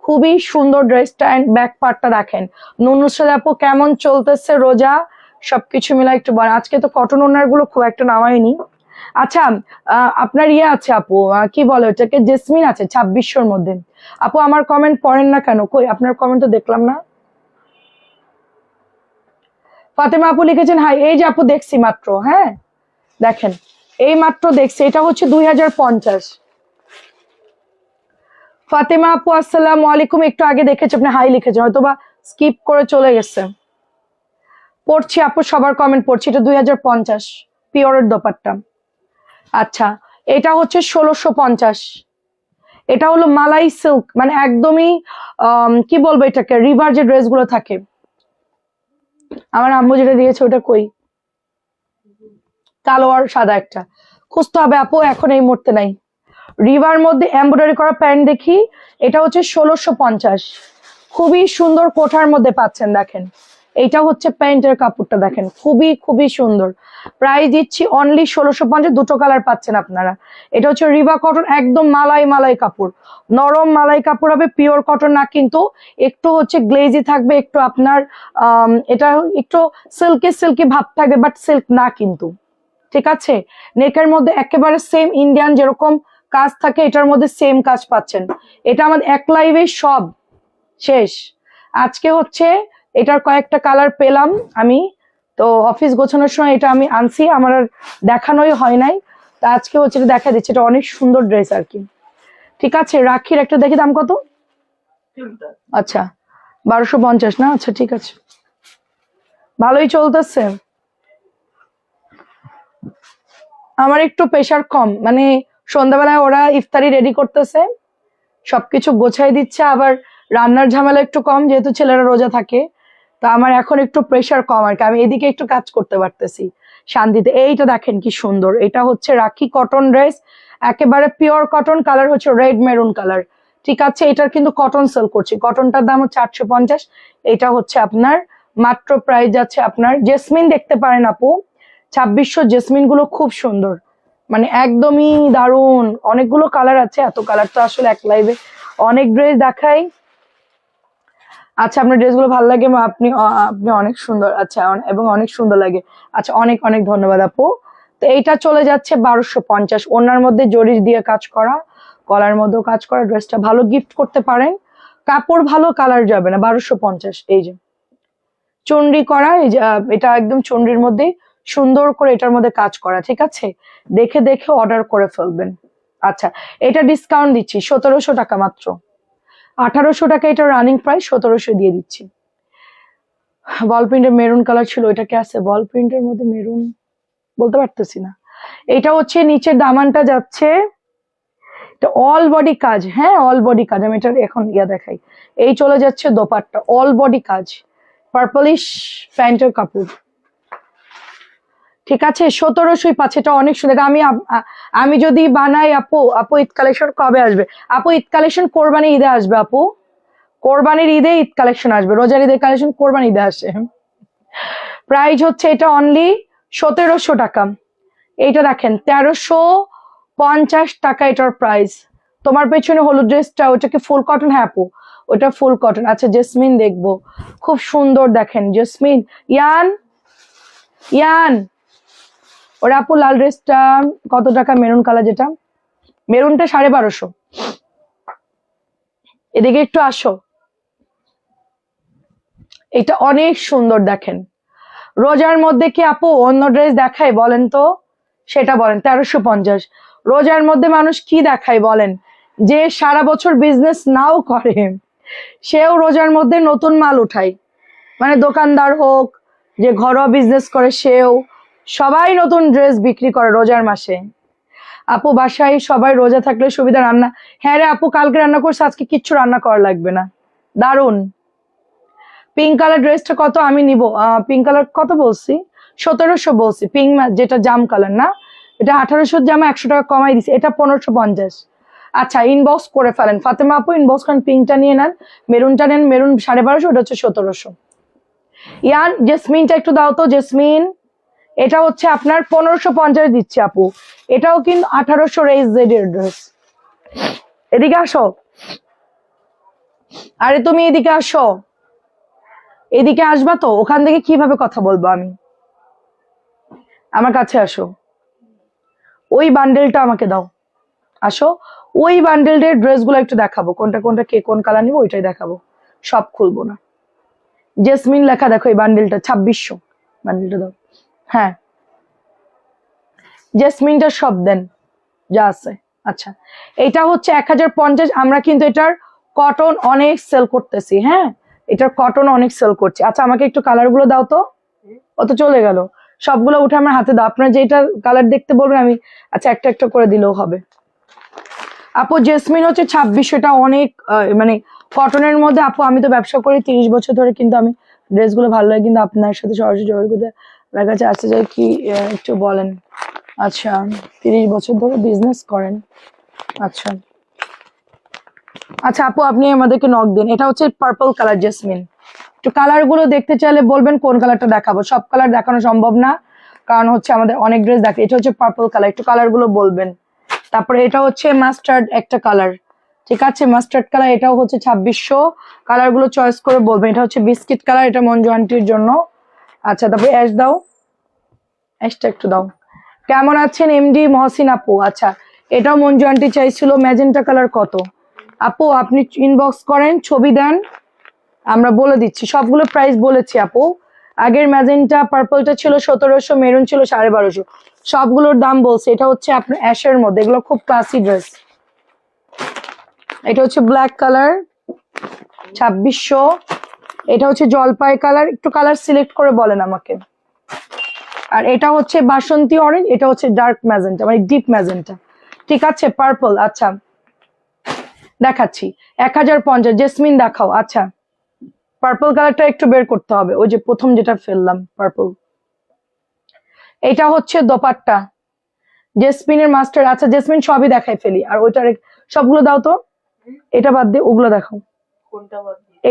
খুবই সুন্দর ড্রেসটা, এন্ড ব্যাক পার্টটা দেখেন। নুরুজ্জাদ আপু কেমন চলতেছে রোজা? সবকিছু মিলা একটু বলেন। আজকে তো কটন ওনার গুলো খুব একটা নামায়নি। আচ্ছা আপনার ইয়ে আছে আপু, কি বলে ওটাকে, জেসমিন আছে 2600-র মধ্যে। আপু আমার কমেন্ট পড়েন না কেন? কই আপনার কমেন্ট তো দেখলাম না। ফাতেমা আপু লিখেছেন হাই, এই যে আপু দেখছি মাত্র, হ্যাঁ দেখেন এই মাত্র দেখছি, এটা হচ্ছে 2050। ফাতেমা আপু আসসালামু আলাইকুম, একটু আগে দেখেছি আপনি হাই লিখেছেন, হয়তো বা স্কিপ করে চলে গেছে। পড়ছি আপু, সবার কমেন্ট পড়ছি। এটা 2050 পিওরের দোপাট্টা। আচ্ছা, এটা হচ্ছে 1650। এটা হলো মালাই সিল্ক, মানে একদমই কি বলবো এটাকে, রিভার যে ড্রেস গুলো থাকে, আমার আম্মু যেটা দিয়েছে ওটা কই, কালো আর সাদা একটা খুঁজতে হবে আপু, এখন এই মুহূর্তে নাই। রিভার মধ্যে এমব্রয়ডারি করা প্যান্ট দেখি, এটা হচ্ছে 1650। খুবই সুন্দর কোঠার মধ্যে পাচ্ছেন, দেখেন এইটা হচ্ছে প্যান্টের কাপড়টা, দেখেন খুবই খুবই সুন্দর। প্রাইস দিচ্ছি অনলি 1650, দুটো কালার পাচ্ছেন আপনারা। এটা হচ্ছে রিভা কটন, একদম মালাই মালাই কাপড়, নরম মালাই কাপড় হবে, পিওর কটন না কিন্তু, একটু হচ্ছে গ্লেজি থাকবে, একটু আপনার এটা একটু সিল্কি সিল্কি ভাব থাকবে, বাট সিল্ক না কিন্তু, ঠিক আছে। নেকের মধ্যে একেবারে সেম ইন্ডিয়ান যেরকম কাজ থাকে, এটার মধ্যে সেম কাজ পাচ্ছেন। এটা আমাদের এক লাইভে সব শেষ। আজকে হচ্ছে এটার কয়েকটা কালার পেলাম আমি, তো অফিস গোছানোর সময় এটা আমি আনছি, আমার আর দেখানোই হয় নাই, তা আজকে হচ্ছে এটা দেখা দিচ্ছে। এটা অনেক সুন্দর ড্রেস আর কি, ঠিক আছে। রাখির একটা দেখি, দাম কত? আচ্ছা 1250 না, আচ্ছা ঠিক আছে, ভালোই চলতেছে। আমার একটু প্রেশার কম, মানে সন্ধ্যাবেলায় ওরা ইফতারি রেডি করতেছে, সবকিছু গোছাই দিচ্ছে, আবার রান্নার ঝামেলা একটু কম, যেহেতু ছেলেরা রোজা থাকে। তো আমার এখন একটু প্রেশার কম আর কি, আমি এদিকে একটু কাজ করতে পারতেছি শান্তিতে। এইটা দেখেন কি সুন্দর, এটা হচ্ছে রাখি কটন ড্রেস, একেবারে পিওর কটন, কালার হচ্ছে রেড মেরুন কালার, ঠিক আছে। এটার কিন্তু কটন সেল করছি, কটনটার দাম হচ্ছে 850। এটা হচ্ছে আপনার মাত্র প্রাইস যাচ্ছে আপনার, জেসমিন দেখতে পারেন আপু, 2600। জেসমিন গুলো খুব সুন্দর, মানে একদমই দারুণ, অনেকগুলো কালার আছে, এত কালার তো আসলে এক লাইভে অনেক ড্রেস দেখাই। আচ্ছা, আপনার ড্রেসগুলো ভালো লাগে, আপনি আপনি অনেক সুন্দর, আচ্ছা এবং অনেক সুন্দর লাগে, আচ্ছা অনেক অনেক ধন্যবাদ আপু। তো এইটা চলে যাচ্ছে 1250, ওনার মধ্যে জরি দিয়ে কাজ করা, গলার মধ্যেও কাজ করা, ড্রেসটা ভালো, গিফট করতে পারেন, কাপড় ভালো, কালার যাবে না। 1250। এই যে চন্ডি করা, এই যে এটা একদম চন্ডির মধ্যে সুন্দর করে এটার মধ্যে কাজ করা, ঠিক আছে, দেখে দেখে অর্ডার করে ফেলবেন। আচ্ছা, এটা ডিসকাউন্ট দিচ্ছি 1700 টাকা মাত্র, 1800 টাকা এটা রানিং প্রাইস, 1700 দিয়ে দিচ্ছি। বল প্রিন্টের মেরুন কালার ছিল, এটা কি আছে বল প্রিন্টের মধ্যে মেরুন, বলতে পারতেছি না। এটা হচ্ছে নিচের দামানটা যাচ্ছে, এটা অল বডি কাজ, হ্যাঁ অল বডি কাজ, আমি এটার এখন দেখাই। এই চলে যাচ্ছে দোপাট্টা, অল বডি কাজ, পার্পলিশ প্যান্টের কাপড়, ঠিক আছে। 1700 পাচ্ছে, এটা অনেক সুন্দর। আমি আমি যদি বানাই আপু, আপু ঈদ কালেকশন কবে আসবে? আপু ঈদ কালেকশন কোরবানি ঈদে আসবে আপু, কোরবানির ঈদে ঈদ কালেকশন আসবে, রোজার ঈদের কালেকশন কোরবানি ঈদে আসে। প্রাইস হচ্ছে এটা অনলি 1700 টাকা। এইটা দেখেন 1350 টাকা এটার প্রাইস। তোমার পেছনে হলুদ ড্রেসটা, ওটা কি ফুল কটন? হ্যাঁ আপু ওটা ফুল কটন। আচ্ছা জেসমিন দেখবো, খুব সুন্দর, দেখেন জেসমিন। ইয়ান ইয়ান, ওরা আপু লাল ড্রেসটা কত টাকা? মেরুন কালার যেটা, মেরুনটা 1250। এদিকে একটু আসো, এটা অনেক সুন্দর, দেখেন রোজার মধ্যে কি আপু অন্য ড্রেস দেখায় বলেন তো, সেটা বলেন। 1350 রোজার মধ্যে মানুষ কি দেখায় বলেন, যে সারা বছর বিজনেস নাও করে সেও রোজার মধ্যে নতুন মাল উঠায়, মানে দোকানদার হোক, যে ঘরোয়া বিজনেস করে সেও, সবাই নতুন ড্রেস বিক্রি করে রোজার মাসে। আপু বাসায় সবাই রোজা থাকলে সুবিধা রান্না, হ্যাঁ রে আপু কালকে রান্না করছে, আজকে কিচ্ছু রান্না করা লাগবে না, দারুন। পিঙ্ক কালার ড্রেসটা কত আমি নিব? পিঙ্ক কালার কত বলছি? 1700 বলছি। পিঙ্ক যেটা জাম কালার না, এটা 1800 জামা 100 টাকা কমাই দিছি, এটা 1550। আচ্ছা ইনবক্স করে ফেলেন ফাতেমা আপু, ইনবক্স করেন, পিঙ্কটা নিয়ে নেন, মেরুনটা নেন, মেরুন 1250, ওটা হচ্ছে 1700। ইয়ান জেসমিনটা একটু দাও তো, জেসমিন এটা হচ্ছে আপনার 1550 দিচ্ছি আপু, এটাও কিন্তু 1800 রেজ এর ড্রেস। এদিকে আসো, আরে তুমি এদিকে আসো, এদিকে আসবা তো, ওখান থেকে কিভাবে কথা বলবো আমি, আমার কাছে আসো, ওই বান্ডেলটা আমাকে দাও, আসো, ওই বান্ডেলের ড্রেসগুলো একটু দেখাবো, কোনটা কোনটা কে কোন কালার নিবো ওইটাই দেখাবো, সব খুলবো না। জেসমিন লেখা দেখো, এই বান্ডেলটা 2600, বান্ডিলটা দাও। হ্যাঁ, জেসমিনটা সব দেন যা আছে। আচ্ছা, এটা হচ্ছে 1050। আমরা কিন্তু এটার কটন অনেক সেল করতেছি। হ্যাঁ, এটার কটন অনেক সেল করছি। আচ্ছা, আমাকে একটু কালার গুলো দাও তো। অত চলে গেল, সবগুলো উঠে আমার হাতে দাও। আপনার যেটা কালার দেখতে বলবেন আমি আচ্ছা একটা একটা করে দিলেও হবে। আপু জেসমিন হচ্ছে 2600, এটা অনেক মানে কটনের মধ্যে। আপু আমি তো ব্যবসা করি 30 বছর ধরে, কিন্তু আমি ড্রেসগুলো ভালো লাগে, কিন্তু আপনার সাথে সরাসরি যোগাযোগ করতে আপনার কাছে আসতে চাই কি একটু বলেন। আচ্ছা, 30 বছর ধরে বিজনেস করেন। আচ্ছা আচ্ছা আপু, আপনি আমাদেরকে নক দিন। এটা হচ্ছে পার্পল কালার জেসমিন। একটু কালার গুলো দেখতে চাইলে বলবেন কোন কালারটা দেখাবো। সব কালার দেখানো সম্ভব না, কারণ হচ্ছে আমাদের অনেক ড্রেস দেখে। এটা হচ্ছে পার্পল কালার, একটু কালার গুলো বলবেন। তারপরে এটা হচ্ছে মাস্টার্ড একটা কালার, ঠিক আছে মাস্টার্ড কালার, এটাও হচ্ছে 2600। কালার গুলো চয়েস করে বলবেন। এটা হচ্ছে বিস্কিট কালার, এটা মঞ্জু আন্টির জন্য। আচ্ছা, তারপরে অ্যাশ দাও, অ্যাশটা একটু দাও। কেমন আছেন এমডি মহসিন আপু? আচ্ছা, এটাও মঞ্জু আন্টি চাইছিল। ম্যাজেন্টা কালার কত? আপু আপনি ইনবক্স করেন, ছবি দেন, আমরা বলে দিচ্ছি। সবগুলো প্রাইস বলেছি আপু। আগের ম্যাজেন্টা পার্পলটা ছিল 1700, মেরুন ছিল 1250, সবগুলোর দাম বলছে। এটা হচ্ছে আপনার অ্যাশের মধ্যে, এগুলো খুব ক্লাসি ড্রেস। এটা হচ্ছে ব্ল্যাক কালার 2600। এটা হচ্ছে জলপাই কালার, একটু কালার সিলেক্ট করে বলেন আমাকে। আর এটা হচ্ছে বাসন্তী অরেঞ্জ, এটা হচ্ছে ডার্ক ম্যাজেন্টা মানে ডিপ ম্যাজেন্টা, ঠিক আছে পার্পল। আচ্ছা দেখাচ্ছি 1050। জেসমিন দেখাও। আচ্ছা, পার্পল কালারটা একটু বের করতে হবে, ওই যে প্রথম যেটা ফেললাম পার্পল। এটা হচ্ছে দোপাট্টা জেসমিনের মাস্টার। আচ্ছা জেসমিন সবই দেখাই ফেলি, আর ওইটার সবগুলো দাও তো। এটা বাদ দিয়ে ওগুলো দেখাও।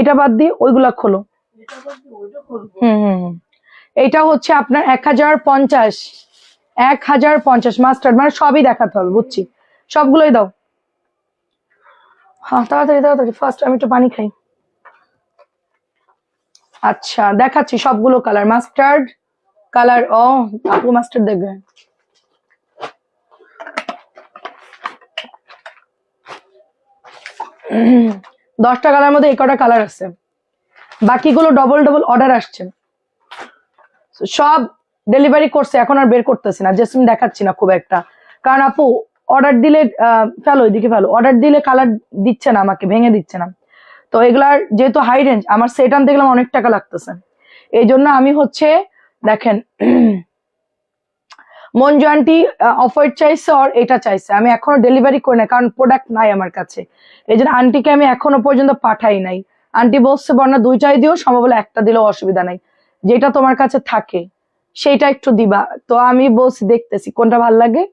এটা বাদ দিয়ে ওইগুলা খোলো। হুম হুম হুম। এটা হচ্ছে আপনার 1050। 1050 মাস্টার, মানে সবই দেখাতে হবে, বুঝছি। সবগুলোই দাও। হ্যাঁ তাড়াতাড়ি তাড়াতাড়ি, ফার্স্ট আমি একটু পানি খাই। আচ্ছা দেখাচ্ছি সবগুলো কালার। মাস্টার্ড কালার, ও আপু মাস্টার্ড দেখবে। 10টা কালার মধ্যে 11টা কালার আছে, বাকিগুলো ডবল ডবল অর্ডার আসছে। সব ডেলিভারি করছে, এখন আর বের করতেছি না। জেসমিন দেখাচ্ছি না খুব একটা, কারণ আপু অর্ডার দিলে ফেলো ওইদিকে ফেলো, অর্ডার দিলে কালার দিচ্ছে না আমাকে, ভেঙে দিচ্ছে না। তো এগুলার যেহেতু হাই রেঞ্জ, আমার সেট আনতে গেলাম অনেক টাকা লাগতেছে। এই জন্য আমি হচ্ছে দেখেন মঞ্জু আন্টি অফ হোয়াইট চাইছে আর এটা চাইছে, আমি এখনো ডেলিভারি করি না, কারণ প্রোডাক্ট নাই আমার কাছে। এই জন্য আন্টিকে আমি এখনো পর্যন্ত পাঠাই নাই। আন্টি বলছে বর্ণা দুইটাই দিও, সম্ভব হলে একটা দিলেও অসুবিধা নাই, যেটা তোমার কাছে থাকে সেইটা একটু দিবা। তো আমি বলছি দেখতেছি কোনটা ভাল লাগে।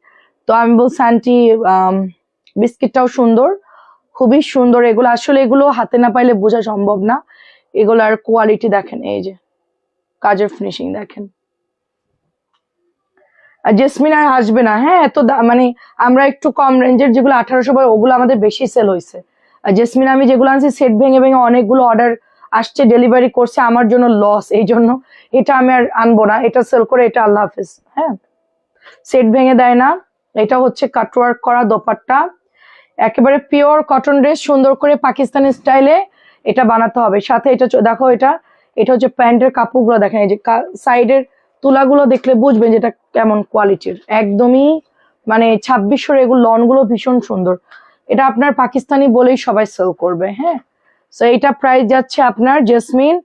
তো আমি বলছি আন্টি বিস্কিটটাও সুন্দর, খুবই সুন্দর। এগুলো আসলে এগুলো হাতে না পাইলে বোঝা সম্ভব না। এগুলার কোয়ালিটি দেখেন, এই যে কাজের ফিনিশিং দেখেন। আর জেসমিন আর আসবে না। হ্যাঁ, এত মানে আমরা একটু কম রেঞ্জের যেগুলো 1800 পরে, ওগুলো আমাদের বেশি সেল হয়েছে। আর জেসমিন আমি যেগুলো আনছি সেট ভেঙে ভেঙে অনেকগুলো অর্ডার আসছে, ডেলিভারি করছে, আমার জন্য লস। এই জন্য এটা আমি আর আনবো না, এটা সেল করে এটা আল্লাহ হাফেজ। হ্যাঁ, সেট ভেঙে দেয় না। এটা হচ্ছে কাটওয়ার্ক করা দোপাট্টা, একেবারে পিওর কটন ড্রেস, সুন্দর করে পাকিস্তানি স্টাইলে এটা বানাতে হবে। সাথে এটা দেখো, এটা এটা হচ্ছে প্যান্টের কাপড়গুলো দেখেন, এই যে সাইডের তুলাগুলো দেখলে বুঝবেন যেটা কেমন কোয়ালিটির। একদমই মানে 2600, এগুলো লন গুলো ভীষণ সুন্দর। এটা আপনার পাকিস্তানি বলেই সবাই সেল করবে। হ্যাঁ, তো এটা প্রাইস যাচ্ছে আপনার জেসমিন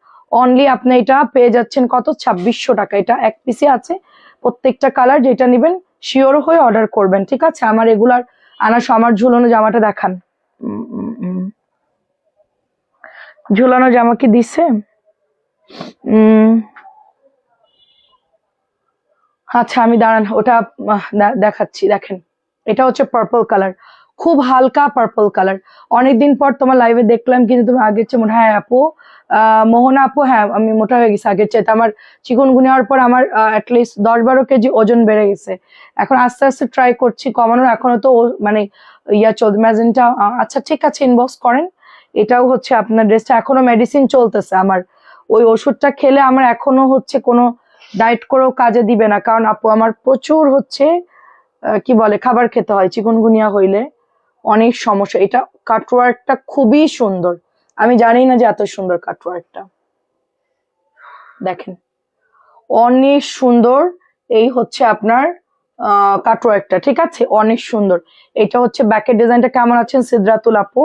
অনলি, আপনি এটা পেয়ে যাচ্ছেন কত, 2600 টাকা। এটা এক পিসে আছে, প্রত্যেকটা কালার যেটা নেবেন শিওর হয়ে অর্ডার করবেন, ঠিক আছে। আমার এগুলার আমার ঝুলানো জামাটা দেখান। ঝুলানো জামা কি দিছে? আচ্ছা আমি দাঁড়ান, ওটা দেখাচ্ছি। দেখেন এটা হচ্ছে পার্পল কালার, খুব হালকা পার্পল কালার। অনেকদিন পর তোমার লাইভে দেখলাম, কিন্তু তুমি আগের চেয়ে মোটা। হ্যাঁ আপু, মোহনা আপু, হ্যাঁ আমি মোটা হয়ে গেছি আগের চাইতে। আমার চিকুনগুনিয়া হওয়ার পর আমার অ্যাটলিস্ট 10-12 কেজি ওজন বেড়ে গেছে। এখন আস্তে আস্তে ট্রাই করছি কমানোর, এখনো তো মানে ইয়া চলছে ম্যাজেন্টা। আচ্ছা ঠিক আছে, ইনবক্স করেন। এটাও হচ্ছে আপনার ড্রেসটা, এখনো মেডিসিন চলতেছে আমার, ওই ওষুধটা খেলে আমার এখনো হচ্ছে কোনো ডায়েট করেও কাজে দিবে না, কারণ আপু আমার প্রচুর হচ্ছে কি বলে খাবার খেতে হয় চিকুনগুনিয়া হইলে, অনেক সমস্যা। এটা কাটওয়ার্কটা খুবই সুন্দর, আমি জানি না যে এত সুন্দর কাটওয়ার্কটা। দেখেন অনেক সুন্দর। এই হচ্ছে আপনার কাটওয়ার্কটা, ঠিক আছে, অনেক সুন্দর। এটা হচ্ছে ব্যাকের ডিজাইনটা। কেমন আছেন সিদ্রাতুল আপু?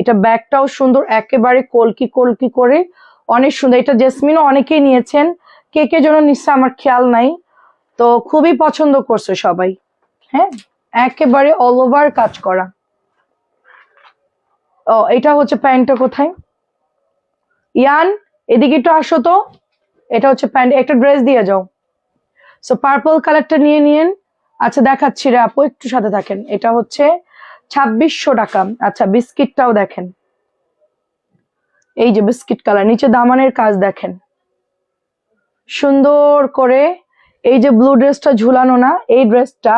এটা ব্যাকটাও সুন্দর, একেবারে কলকি কলকি করে, অনেক সুন্দর। এটা জেসমিনও অনেকেই নিয়েছেন, কে কে যেন নিচ্ছে আমার খেয়াল নাই, তো খুবই পছন্দ করছে সবাই। হ্যাঁ, একেবারে অল ওভার কাজ করা। ও, এটা হচ্ছে প্যান্টটা কোথায়? ইয়ান, এদিকে একটু আসো তো। এটা হচ্ছে প্যান্ট, একটা ড্রেস দিয়ে যাও। সো পার্পল কালারটা নিয়ে নিন। আচ্ছা দেখাচ্ছি রে আপু, একটু সাথে থাকেন। এটা হচ্ছে 2600 টাকা। আচ্ছা বিস্কিটটাও দেখেন, এই যে বিস্কিট কালার, নিচে দামানের কাজ দেখেন সুন্দর করে। এই যে ব্লু ড্রেসটা ঝুলানো না, এই ড্রেসটা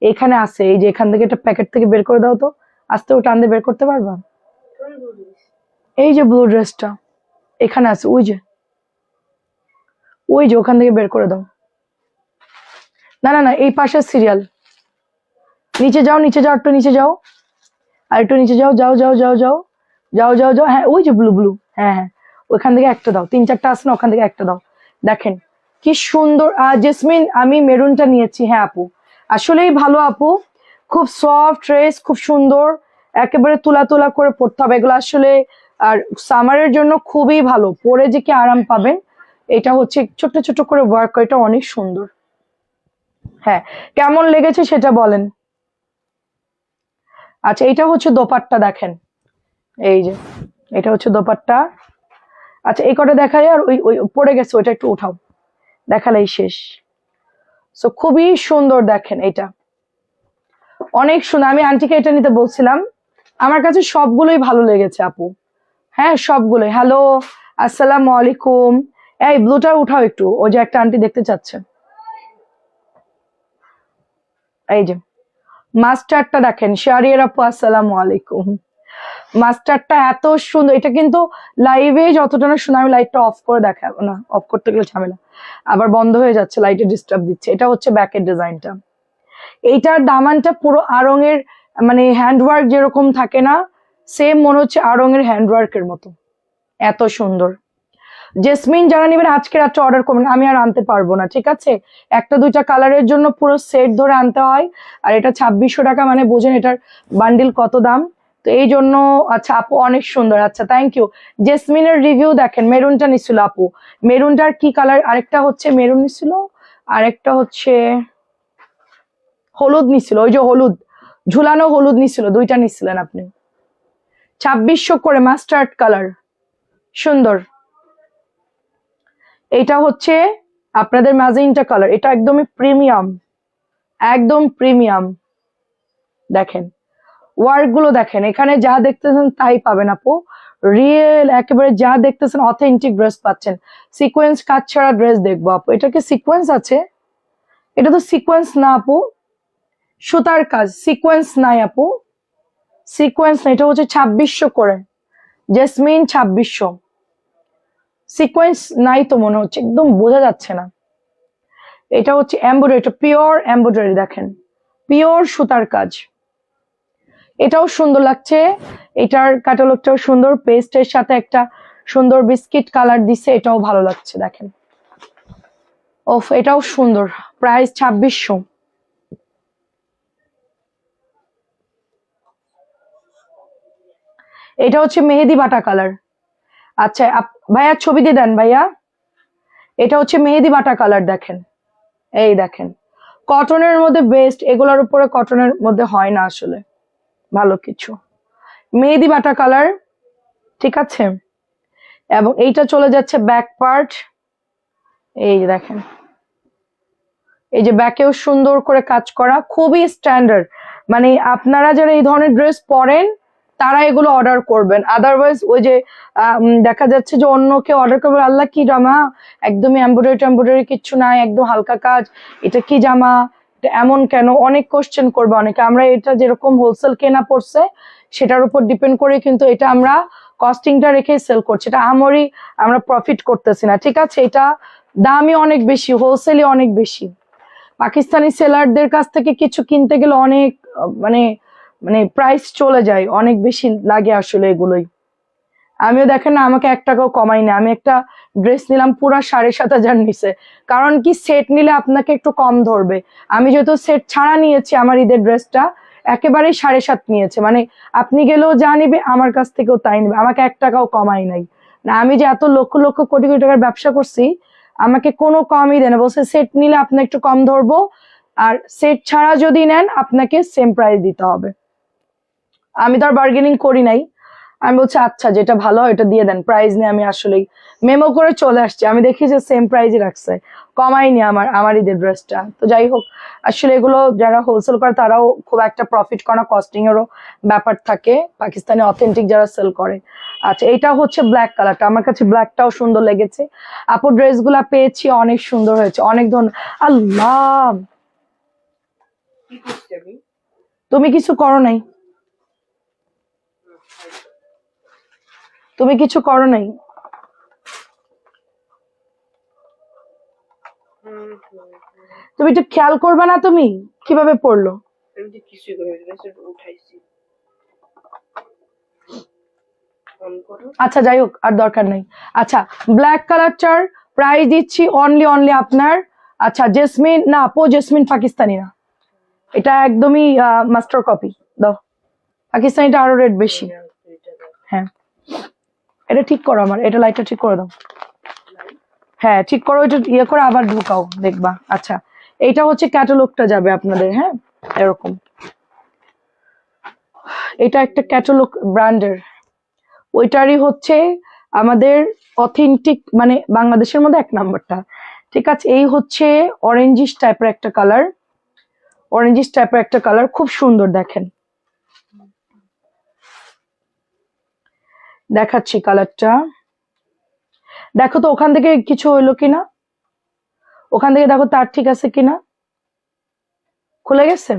এখানে আছে, এই যে এখান থেকে একটা প্যাকেট থেকে বের করে দাও তো, আস্তে ও টান দিয়ে বের করতে পারবা? এই যে ব্লু ড্রেসটা এখানে আছে, ওই যে ওখান থেকে বের করে দাও। না না না, এই পাশের সিরিয়াল। নিচে যাও, নিচে যাও, একটু নিচে যাও, আর একটু নিচে যাও, যাও যাও যাও যাও যাও যাও যাও। হ্যাঁ ওই যে ব্লু ব্লু, হ্যাঁ হ্যাঁ, ওখান থেকে একটা দাও, 3-4টা আছে না, ওখান থেকে একটা দাও। দেখেন কি সুন্দর। জেসমিন, আমি মেরুনটা নিয়েছি। হ্যাঁ আপু, আসলেই ভালো আপু, খুব সফট ড্রেস, খুব সুন্দর, একেবারে তুলা তুলা করে পড়তে হবে এগুলো আসলে। আর সামারের জন্য খুবই ভালো, পরে যে কি আরাম পাবেন। এটা হচ্ছে ছোট ছোট করে ওয়ার্ক, এটা অনেক সুন্দর। হ্যাঁ, কেমন লেগেছে সেটা বলেন। আচ্ছা, এটা হচ্ছে দোপাট্টা দেখেন, এই যে এটা হচ্ছে দোপাট্টা। আচ্ছা এই কটা দেখাই, আর ওই ওই পড়ে গেছে ওইটা একটু উঠাও, দেখালেই শেষ। সো খুবই সুন্দর দেখেন, এটা অনেক সুন্দর। আমি আন্টিকে এটা নিতে বলছিলাম, আমার কাছে সবগুলোই ভালো লেগেছে আপু। হ্যাঁ সবগুলোই। হ্যালো, আসসালামু আলাইকুম। এই ব্লুটা উঠাও একটু, ওই যে একটা আন্টি দেখতে চাচ্ছে। এই যে মাস্টারটা দেখেন, শাহরিয়ার আপু আসসালামু আলাইকুম। মাস্টারটা এত সুন্দর, এটা কিন্তু লাইভে যতটা না সুন্দর, আমি লাইটটা অফ করে দেখাবো না, অফ করতে গেলে ঝামেলা, আবার বন্ধ হয়ে যাচ্ছে, লাইটে ডিস্টার্ব দিচ্ছে। এটা হচ্ছে ব্যাকের ডিজাইনটা। এইটার দামানটা পুরো আড়ং-এর, মানে হ্যান্ডওয়ার্ক যেরকম থাকে না, সেম মনে হচ্ছে আড়ং-এর হ্যান্ডওয়ার্কের মতো, এত সুন্দর। জেসমিন যারা নেবেন আজকে রাত্রে অর্ডার করবেন, আমি আর আনতে পারবো না, ঠিক আছে? একটা দুইটা কালারের জন্য পুরো সেট ধরে আনতে হয়, আর এটা 2600 টাকা, মানে বোঝেন এটার বান্ডিল কত দাম। তো এই জন্য। আচ্ছা আপু অনেক সুন্দর, আচ্ছা থ্যাংক ইউ। জেসমিনের রিভিউ দেখেন, মেরুনটা নিছিল আপু, মেরুনটার কি কালার, আরেকটা হচ্ছে মেরুন নিছিল, আরেকটা হচ্ছে হলুদ নিছিল, ওই যে হলুদ ঝুলানো হলুদ নিছিল, দুইটা নিছিলেন আপনি। 2600 করে, মাস্টার্ড কালার, সুন্দর। এটা হচ্ছে আপনাদের ম্যাজেন্টা কালার, এটা একদমই প্রিমিয়াম, একদম প্রিমিয়াম। দেখেন ওয়ার্ক গুলো দেখেন, এখানে যা দেখতেছেন তাই পাবেন আপু, রিয়েল একেবারে যা দেখতেছেন অথেন্টিক ড্রেস পাচ্ছেন। সিকোয়েন্স কাজ ছাড়া ড্রেস দেখবো আপু, এটা কি সিকোয়েন্স আছে? এটা তো সিকোয়েন্স না আপু, সুতার কাজ, সিকোয়েন্স নাই আপু, সিকোয়েন্স না। এটা হচ্ছে 2600 করে, জেসমিন 2600। সিকোয়েন্স নাই তো মনে হচ্ছে, একদম বোঝা যাচ্ছে না। এটা হচ্ছে এমব্রয়ডারি, এটা পিওর এমব্রয়ডারি, দেখেন পিওর সুতার কাজ, এটাও সুন্দর লাগছে। এটার ক্যাটালগটাও সুন্দর, পেস্টের সাথে একটা সুন্দর বিস্কিট কালার দিছে, এটাও ভালো লাগছে দেখেন। ওফ, এটাও সুন্দর, প্রাইস 2600। এটা হচ্ছে মেহেদি বাটা কালার। আচ্ছা ভাইয়া ছবি দিয়ে দেন ভাইয়া। এটা হচ্ছে মেহেদি বাটা কালার, দেখেন এই দেখেন, কটনের মধ্যে বেস্ট, এগুলোর উপরে কটনের মধ্যে হয় না আসলে ভালো কিছু। মেহেদি বাটা কালার, ঠিক আছে। এবং এইটা চলে যাচ্ছে ব্যাক পার্ট, এই যে দেখেন, এই যে ব্যাকেও সুন্দর করে কাজ করা, খুবই স্ট্যান্ডার্ড। মানে আপনারা যারা এই ধরনের ড্রেস পরেন তারা এগুলো অর্ডার করবেন, আদারওয়াইজ ওই যে দেখা যাচ্ছে যে অন্য কেউ অর্ডার করবে, আল্লাহ কি জামা, একদমই এমব্রয়ডারি কিচ্ছু নাই, একদম হালকা কাজ, এটা কি জামা, এটা এমন কেন, অনেক কোশ্চেন করবে অনেকে। আমরা এটা যেরকম হোলসেল কেনা পড়ছে সেটার উপর ডিপেন্ড করে কিন্তু এটা আমরা কস্টিংটা রেখে সেল করছি, এটা আমরি আমরা প্রফিট করতেছি না, ঠিক আছে? এটা দামই অনেক বেশি, হোলসেলই অনেক বেশি। পাকিস্তানি সেলারদের কাছ থেকে কিছু কিনতে গেলে অনেক মানে মানে প্রাইস চলে যায়, অনেক বেশি লাগে আসলে এগুলোই। আমিও দেখেন না, আমাকে 1 টাকাও কমাই না। আমি একটা ড্রেস নিলাম পুরা 7,500 নিছে, কারণ কি সেট নিলে আপনাকে একটু কম ধরবে। আমি যেহেতু সেট ছাড়া নিয়েছি, আমার ঈদের ড্রেসটা একেবারেই 7.5 নিয়েছে, মানে আপনি গেলেও যা নিবে আমার কাছ থেকেও তাই নিবে, আমাকে 1 টাকাও কমাই নাই। না আমি যে এত লক্ষ লক্ষ কোটি কোটি টাকার ব্যবসা করছি, আমাকে কোনো কমই দেয় না, বলছে সেট নিলে আপনার একটু কম ধরবো, আর সেট ছাড়া যদি নেন আপনাকে সেম প্রাইস দিতে হবে। আমি তো আর বার্গেনিং করি নাই, আমি বলছি আচ্ছা যেটা ভালো হয় এটা দিয়ে দেন, প্রাইস নিয়ে আমি আসলেই মেমো করে চলে আসছি। আমি দেখি যে সেম প্রাইসই রাখছে, কমাইনি আমার ঈদের ড্রেসটা। তো যাই হোক, আসলে এগুলো যারা হোলসেল করে তারাও খুব একটা প্রফিট করা, কস্টিং এরও ব্যাপার থাকে, পাকিস্তানি অথেন্টিক যারা সেল করে। আচ্ছা এটা হচ্ছে ব্ল্যাক কালারটা, আমার কাছে ব্ল্যাকটাও সুন্দর লেগেছে। আপু ড্রেসগুলা পেয়েছি, অনেক সুন্দর হয়েছে, অনেক আল্লাহ তুমি কিছু করো নাই, তুমি কিছু করো নাই। তুমি একটু খেয়াল করবে না তুমি কিভাবে পড়লো? আচ্ছা যাই হোক, আর দরকার নেই। আচ্ছা ব্ল্যাক কালারটার প্রাইস দিচ্ছি অনলি আপনার, আচ্ছা জেসমিন না আপু, জেসমিন পাকিস্তানি না, এটা একদমই মাস্টার কপি। দাও, পাকিস্তানিটা আরো রেট বেশি। হ্যাঁ এটা ঠিক করো, আমার এটা লাইটটা ঠিক করে দাও। হ্যাঁ ঠিক করো, এটা ইয়ে করে আবার ঢুকাও দেখবা। আচ্ছা এইটা হচ্ছে ক্যাটালগটা যাবে আপনাদের, হ্যাঁ এরকম, এটা একটা ক্যাটালগ ব্র্যান্ডের, ওইটারই হচ্ছে আমাদের অথেন্টিক, মানে বাংলাদেশের মধ্যে 1 নাম্বারটা। ঠিক আছে, এই হচ্ছে অরেঞ্জিশ টাইপের একটা কালার, অরেঞ্জিশ টাইপের একটা কালার, খুব সুন্দর। দেখেন দেখাচ্ছি কালারটা, দেখো তো ওখান থেকে কিছু হইলো কিনা, ওখান থেকে দেখো তার ঠিক আছে কিনা, খুলে গেছে।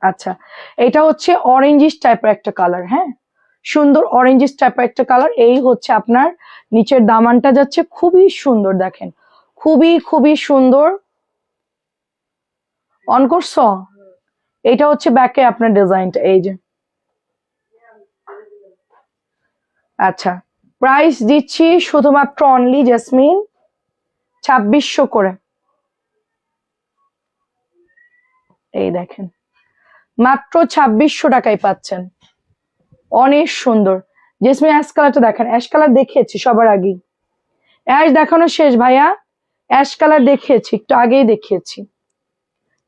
আচ্ছা এটা হচ্ছে অরেঞ্জিশ টাইপের একটা কালার, হ্যাঁ সুন্দর অরেঞ্জিশ টাইপের একটা কালার। এই হচ্ছে আপনার নিচের দামানটা যাচ্ছে, খুবই সুন্দর, দেখেন খুবই খুবই সুন্দর। অন করছো? এটা হচ্ছে ব্যাকে আপনার ডিজাইনটা, এই যে। আচ্ছা প্রাইস দিচ্ছি শুধুমাত্র অনলি জেসমিন 2600 করে। এই দেখেন মাত্র 2600 টাকায় পাচ্ছেন, অনেক সুন্দর। জেসমিন অ্যাশ কালারটা দেখেন, অ্যাশ কালার দেখিয়েছি সবার আগেই, অ্যাশ দেখানো শেষ ভাইয়া, অ্যাশ কালার দেখিয়েছি একটু আগেই দেখিয়েছি,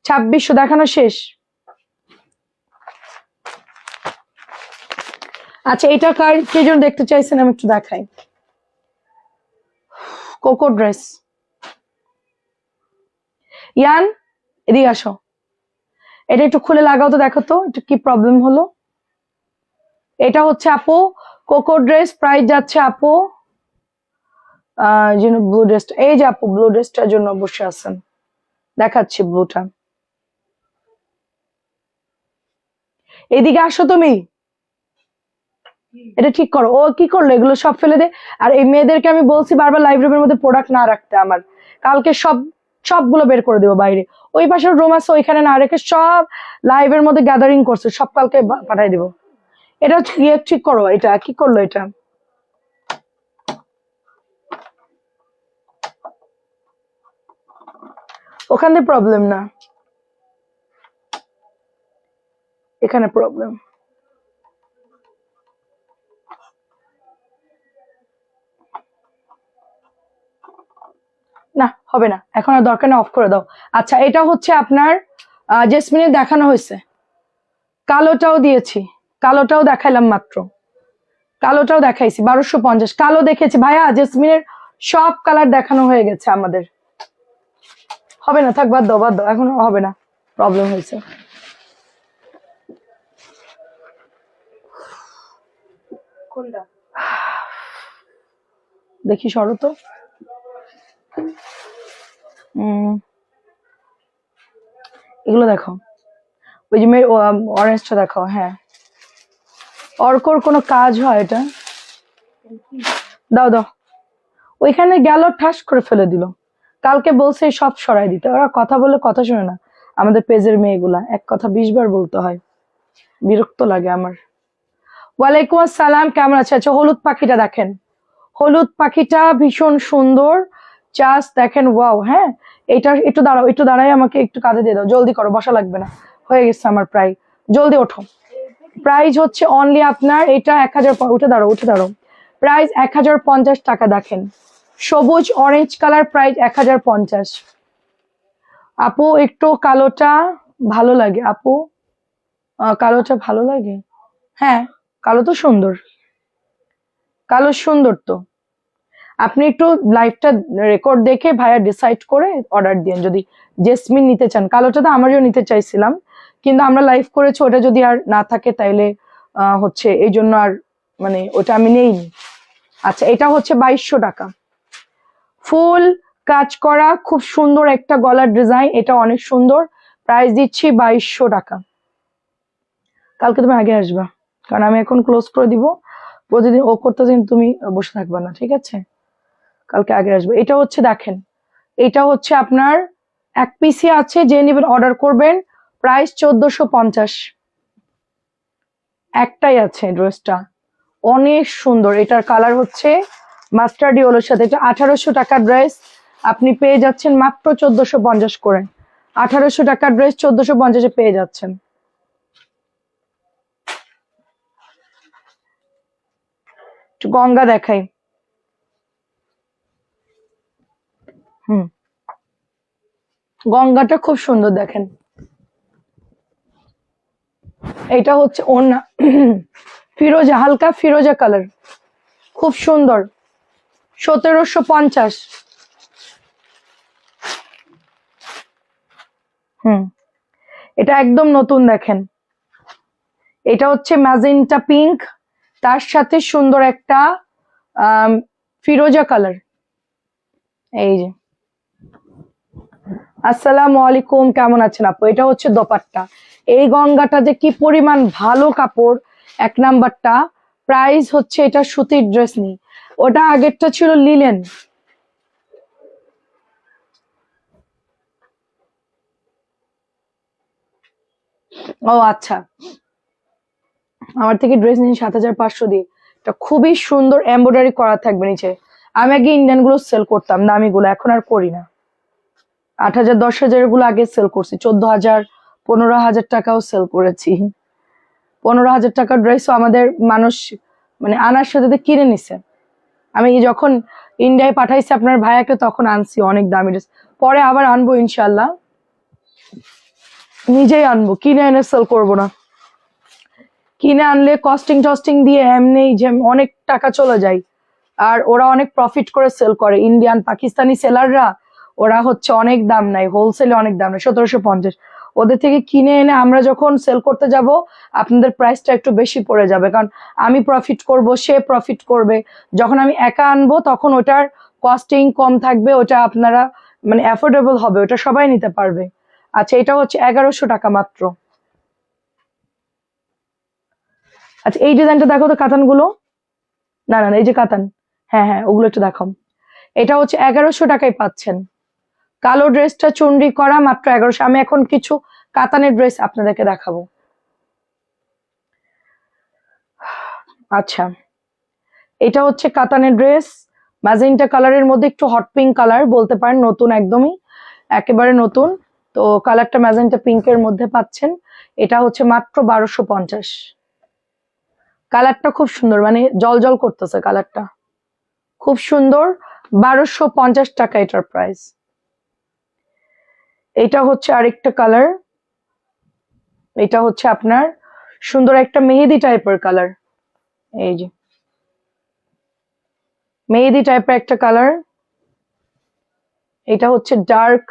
2600 দেখানো শেষ। আচ্ছা এটা কার কে জন্য দেখতে চাইছেন আমি একটু দেখাই। কোকো ড্রেস, ইয়ান এদিকে আসো, এটা একটু খুলে লাগাও তো, দেখো তো এটা কি প্রবলেম হলো। এটা হচ্ছে আপু কোকো ড্রেস, প্রাইস যাচ্ছে আপু যেন ব্লু ড্রেসটা, এই যে আপু ব্লু ড্রেসটার জন্য বসে আছেন, দেখাচ্ছি ব্লুটা। এইদিকে আসো তুমি, এটা ঠিক করো। ও কি করলো, এগুলো সব ফেলে দে। আর এই মেয়েদেরকে আমি বলছি বারবার লাইভ রুমের মধ্যে প্রোডাক্ট না রাখতে, আমার কালকে সবগুলো বের করে দেবো বাইরে। ওই পাশের রুম আছে ওইখানে না রেখে সব লাইভের মধ্যে গ্যাদারিং করছে, সব কালকে পাঠাই দিব। এটা ইয়ে ঠিক করো, এটা কি করলো এটা, ওখানে প্রবলেম না, এখানে প্রবলেম। না হবে না, এখন আর দরকার না, অফ করে দাও। আচ্ছা এটা হচ্ছে আপনার জেসমিনের দেখানো হয়েছে, কালোটাও দিয়েছি, কালোটাও দেখাইলাম মাত্র, কালোটাও দেখাইছি 1250, কালো দেখেছি ভাইয়া, জেসমিনের সব কালার দেখানো হয়ে গেছে আমাদের। হবে না, থাক বাদ দাও বাদ দাও, এখন হবে না, প্রবলেম হয়েছে। কোনটা দেখি সরো তো, এগুলো দেখো, ওই যে অরেঞ্জটা দেখাও। হ্যাঁ অর্কর কোনো কাজ হয় এটা, দাও দাও, ওইখানে গেল ঠাস করে ফেলে দিল। কালকে বলছে সব সরাই দিতে, ওরা কথা বলে কথা শুনে না, আমাদের পেজের মেয়েগুলা এক কথা 20 বার বলতে হয়, বিরক্ত লাগে আমার। ওয়ালাইকুম আসসালাম, কেমন আছে? আচ্ছা, হলুদ পাখিটা দেখেন, হলুদ পাখিটা ভীষণ সুন্দর, জাস্ট দেখেন, ওয়াও। হ্যাঁ, এটা একটু দাঁড়াও, একটু দাঁড়াই, আমাকে একটু কাঁধে দিয়ে দাও, জলদি করো, বসা লাগবে না, হয়ে গেছে আমার প্রায়, জলদি ওঠো। প্রাইস হচ্ছে অনলি আপনার এটা 1000, উঠে দাঁড়ো, উঠে দাঁড়ো, প্রাইস 1050 টাকা। দেখেন, সবুজ অরেঞ্জ কালার, প্রাইস 1050। আপু একটু কালোটা ভালো লাগে আপু, কালোটা ভালো লাগে। হ্যাঁ, কালো তো সুন্দর, কালো সুন্দর তো। আপনি একটু লাইভটা রেকর্ড দেখে ভাইয়া ডিসাইড করে অর্ডার দিন, যদি জেসমিন নিতে চান। কালোটা তো আমারও নিতে চাইছিলাম, কিন্তু আমরা লাইভ করেছি, ওটা যদি আর না থাকে তাইলে হচ্ছে এই জন্য আর মানে ওটা আমি নেইনি। আচ্ছা, এটা হচ্ছে 2200 টাকা, ফুল কাজ করা, খুব সুন্দর একটা গলার ডিজাইন, এটা অনেক সুন্দর, প্রাইস দিচ্ছি 2200 টাকা। কালকে তুমি আগে আসবা, কারণ আমি এখন ক্লোজ করে দিব, প্রতিদিন ও করতেছে, তুমি বসে থাকবা না, ঠিক আছে? কালকে আগে আসবে। এটা হচ্ছে দেখেন, এটা হচ্ছে আপনার এক পিসি আছে, যে নেবেন অর্ডার করবেন, প্রাইস 1450। একটাই আছে ড্রেসটা, অনেক সুন্দর, এটার কালার হচ্ছে মাস্টার্ড ইয়েলোর সাথে। এটা 1800 টাকার ড্রেস, আপনি পেয়ে যাচ্ছেন মাত্র 1450 করে। 1800 টাকার ড্রেস 1450-এ পেয়ে যাচ্ছেন। একটু গঙ্গা দেখাই। হুম, গঙ্গাটা খুব সুন্দর, দেখেন, এটা হচ্ছে ওড়না, ফিরোজা, হালকা ফিরোজা কালার, খুব সুন্দর, 1750। হুম, এটা একদম নতুন, দেখেন, এটা হচ্ছে ম্যাজেন্টা পিঙ্ক, তার সাথে সুন্দর একটা ফিরোজা কালার। এই যে, আসসালামু আলাইকুম, কেমন আছেন আপু? এটা হচ্ছে দোপাট্টা। এই গঙ্গাটা যে কি পরিমাণ ভালো কাপড়, এক নাম্বারটা। প্রাইস হচ্ছে, এটা সুতির ড্রেস নেই, ওটা আগেরটা ছিল লিলেন। ও আচ্ছা, আমার থেকে ড্রেস নিন 7500 দিয়ে, এটা খুবই সুন্দর, এমব্রয়ডারি করা থাকবে নিচে। আমি আগে ইন্ডিয়ান গুলো সেল করতাম, দামি গুলো, এখন আর করি না। 8000 10,000 গুলো আগে সেল করছি, 14,000 15,000 টাকাও সেল করেছি। 15,000 টাকার ড্রেসও আমাদের মানুষ মানে আনার সাথে কিনে নিছে। আমি যখন ইন্ডিয়ায় পাঠাইছি আপনার ভাইয়াকে, তখন আনছি অনেক দামি ড্রেস, পরে আবার আনবো ইনশাল্লাহ, নিজেই আনবো, কিনে এনে সেল করবো না। কিনে আনলে কস্টিং টস্টিং দিয়ে এমনি যে অনেক টাকা চলে যায়, আর ওরা অনেক প্রফিট করে সেল করে, ইন্ডিয়ান পাকিস্তানি সেলাররা, ওরা হচ্ছে অনেক দাম নাই, হোলসেলে অনেক দাম নাই, 1750। ওদের থেকে কিনে এনে আমরা যখন সেল করতে যাব, আপনাদের প্রাইসটা একটু বেশি পড়ে যাবে, কারণ আমি প্রফিট করব, সে প্রফিট করবে। যখন আমি একা আনবো, তখন ওটার কস্টিং কম থাকবে, ওটা আপনারা মানে অ্যাফোর্ডেবল হবে, ওটা সবাই নিতে পারবে। আচ্ছা, এটা হচ্ছে 1100 টাকা মাত্র। আচ্ছা, এই ডিজাইনটা দেখো তো, কাতানগুলো, না না না, এই যে কাতান, হ্যাঁ হ্যাঁ, ওগুলো একটু দেখাও। এটা হচ্ছে 1100 টাকায় পাচ্ছেন। কালো ড্রেসটা চুনরি করা, মাত্র 1100। আমি এখন কিছু কাতানের ড্রেস আপনাদেরকে দেখাবো। আচ্ছা, এটা হচ্ছে কাতানের ড্রেস, ম্যাজেন্টা কালারের মধ্যে একটু হট পিঙ্ক কালার বলতে পারেন, নতুন, একদমই একেবারে নতুন। তো কালারটা ম্যাজেন্টা পিঙ্কের মধ্যে পাচ্ছেন, এটা হচ্ছে মাত্র 1250। কালারটা খুব সুন্দর, মানে জল জল করতেছে কালারটা, খুব সুন্দর, 1250 টাকা এটার প্রাইস। এটা হচ্ছে আরেকটা কালার, এটা হচ্ছে আপনার সুন্দর একটা মেহেদি টাইপের কালার, এই যে মেহেদি টাইপের একটা কালার। এটা হচ্ছে ডার্ক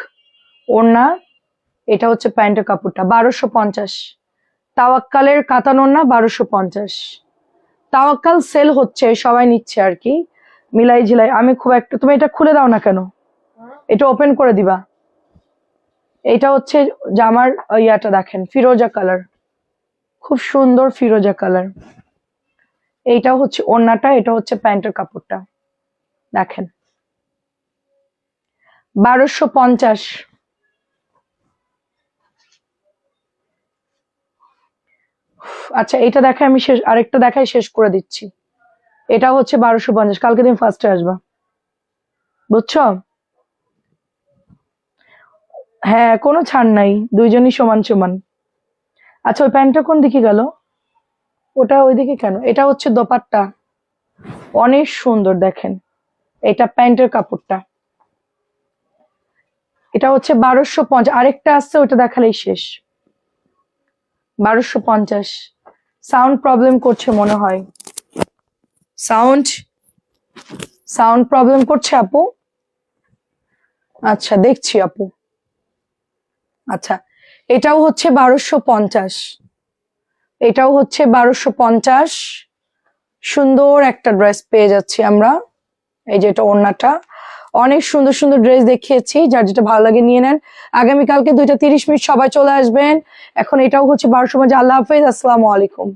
ওড়না, এটা হচ্ছে প্যান্টের কাপড়টা, 1250। তাওয়াক্কালের কাতান ওড়না, 1250। তাওয়াক্কাল সেল হচ্ছে, সবাই নিচ্ছে আর কি, মিলাই ঝিলাই। আমি খুব একটা, তুমি এটা খুলে দাও না কেন, এটা ওপেন করে দিবা। এটা হচ্ছে জামার ইয়াটা দেখেন, ফিরোজা কালার, খুব সুন্দর ফিরোজা কালার। এইটা হচ্ছে ওড়নাটা, এটা হচ্ছে প্যান্টের কাপড়টা, দেখেন, 1250। আচ্ছা এটা দেখাই আমি শেষ, আরেকটা দেখাই শেষ করে দিচ্ছি। এটা হচ্ছে 1250, কালকে তুমি ফার্স্টে আসবা, বুঝছো? হ্যাঁ কোনো ছাড় নাই, দুইজনই সমান সমান। আচ্ছা ওই প্যান্টটা কোন দিকে গেল? ওটা ওইদিকে কেন? এটা হচ্ছে দোপাট্টা, অনেক সুন্দর দেখেন। এটা প্যান্টের কাপড়টা, এটা হচ্ছে 1250। আরেকটা আসছে, ওটা দেখালেই শেষ। 1250। সাউন্ড প্রবলেম করছে মনে হয়, সাউন্ড সাউন্ড প্রবলেম করছে আপু। আচ্ছা দেখছি আপু। আচ্ছা এটাও হচ্ছে 1250, এটাও হচ্ছে 1250। সুন্দর একটা ড্রেস পেয়ে যাচ্ছি আমরা। এই যে এটা ওড়নাটা, অনেক সুন্দর সুন্দর ড্রেস দেখিয়েছি, যার যেটা ভালো লাগে নিয়ে নেন। আগামীকালকে 2টা 30 মিনিট সবাই চলে আসবেন। এখন এটাও হচ্ছে 1250। আল্লাহ হাফেজ, আসসালামু আলাইকুম।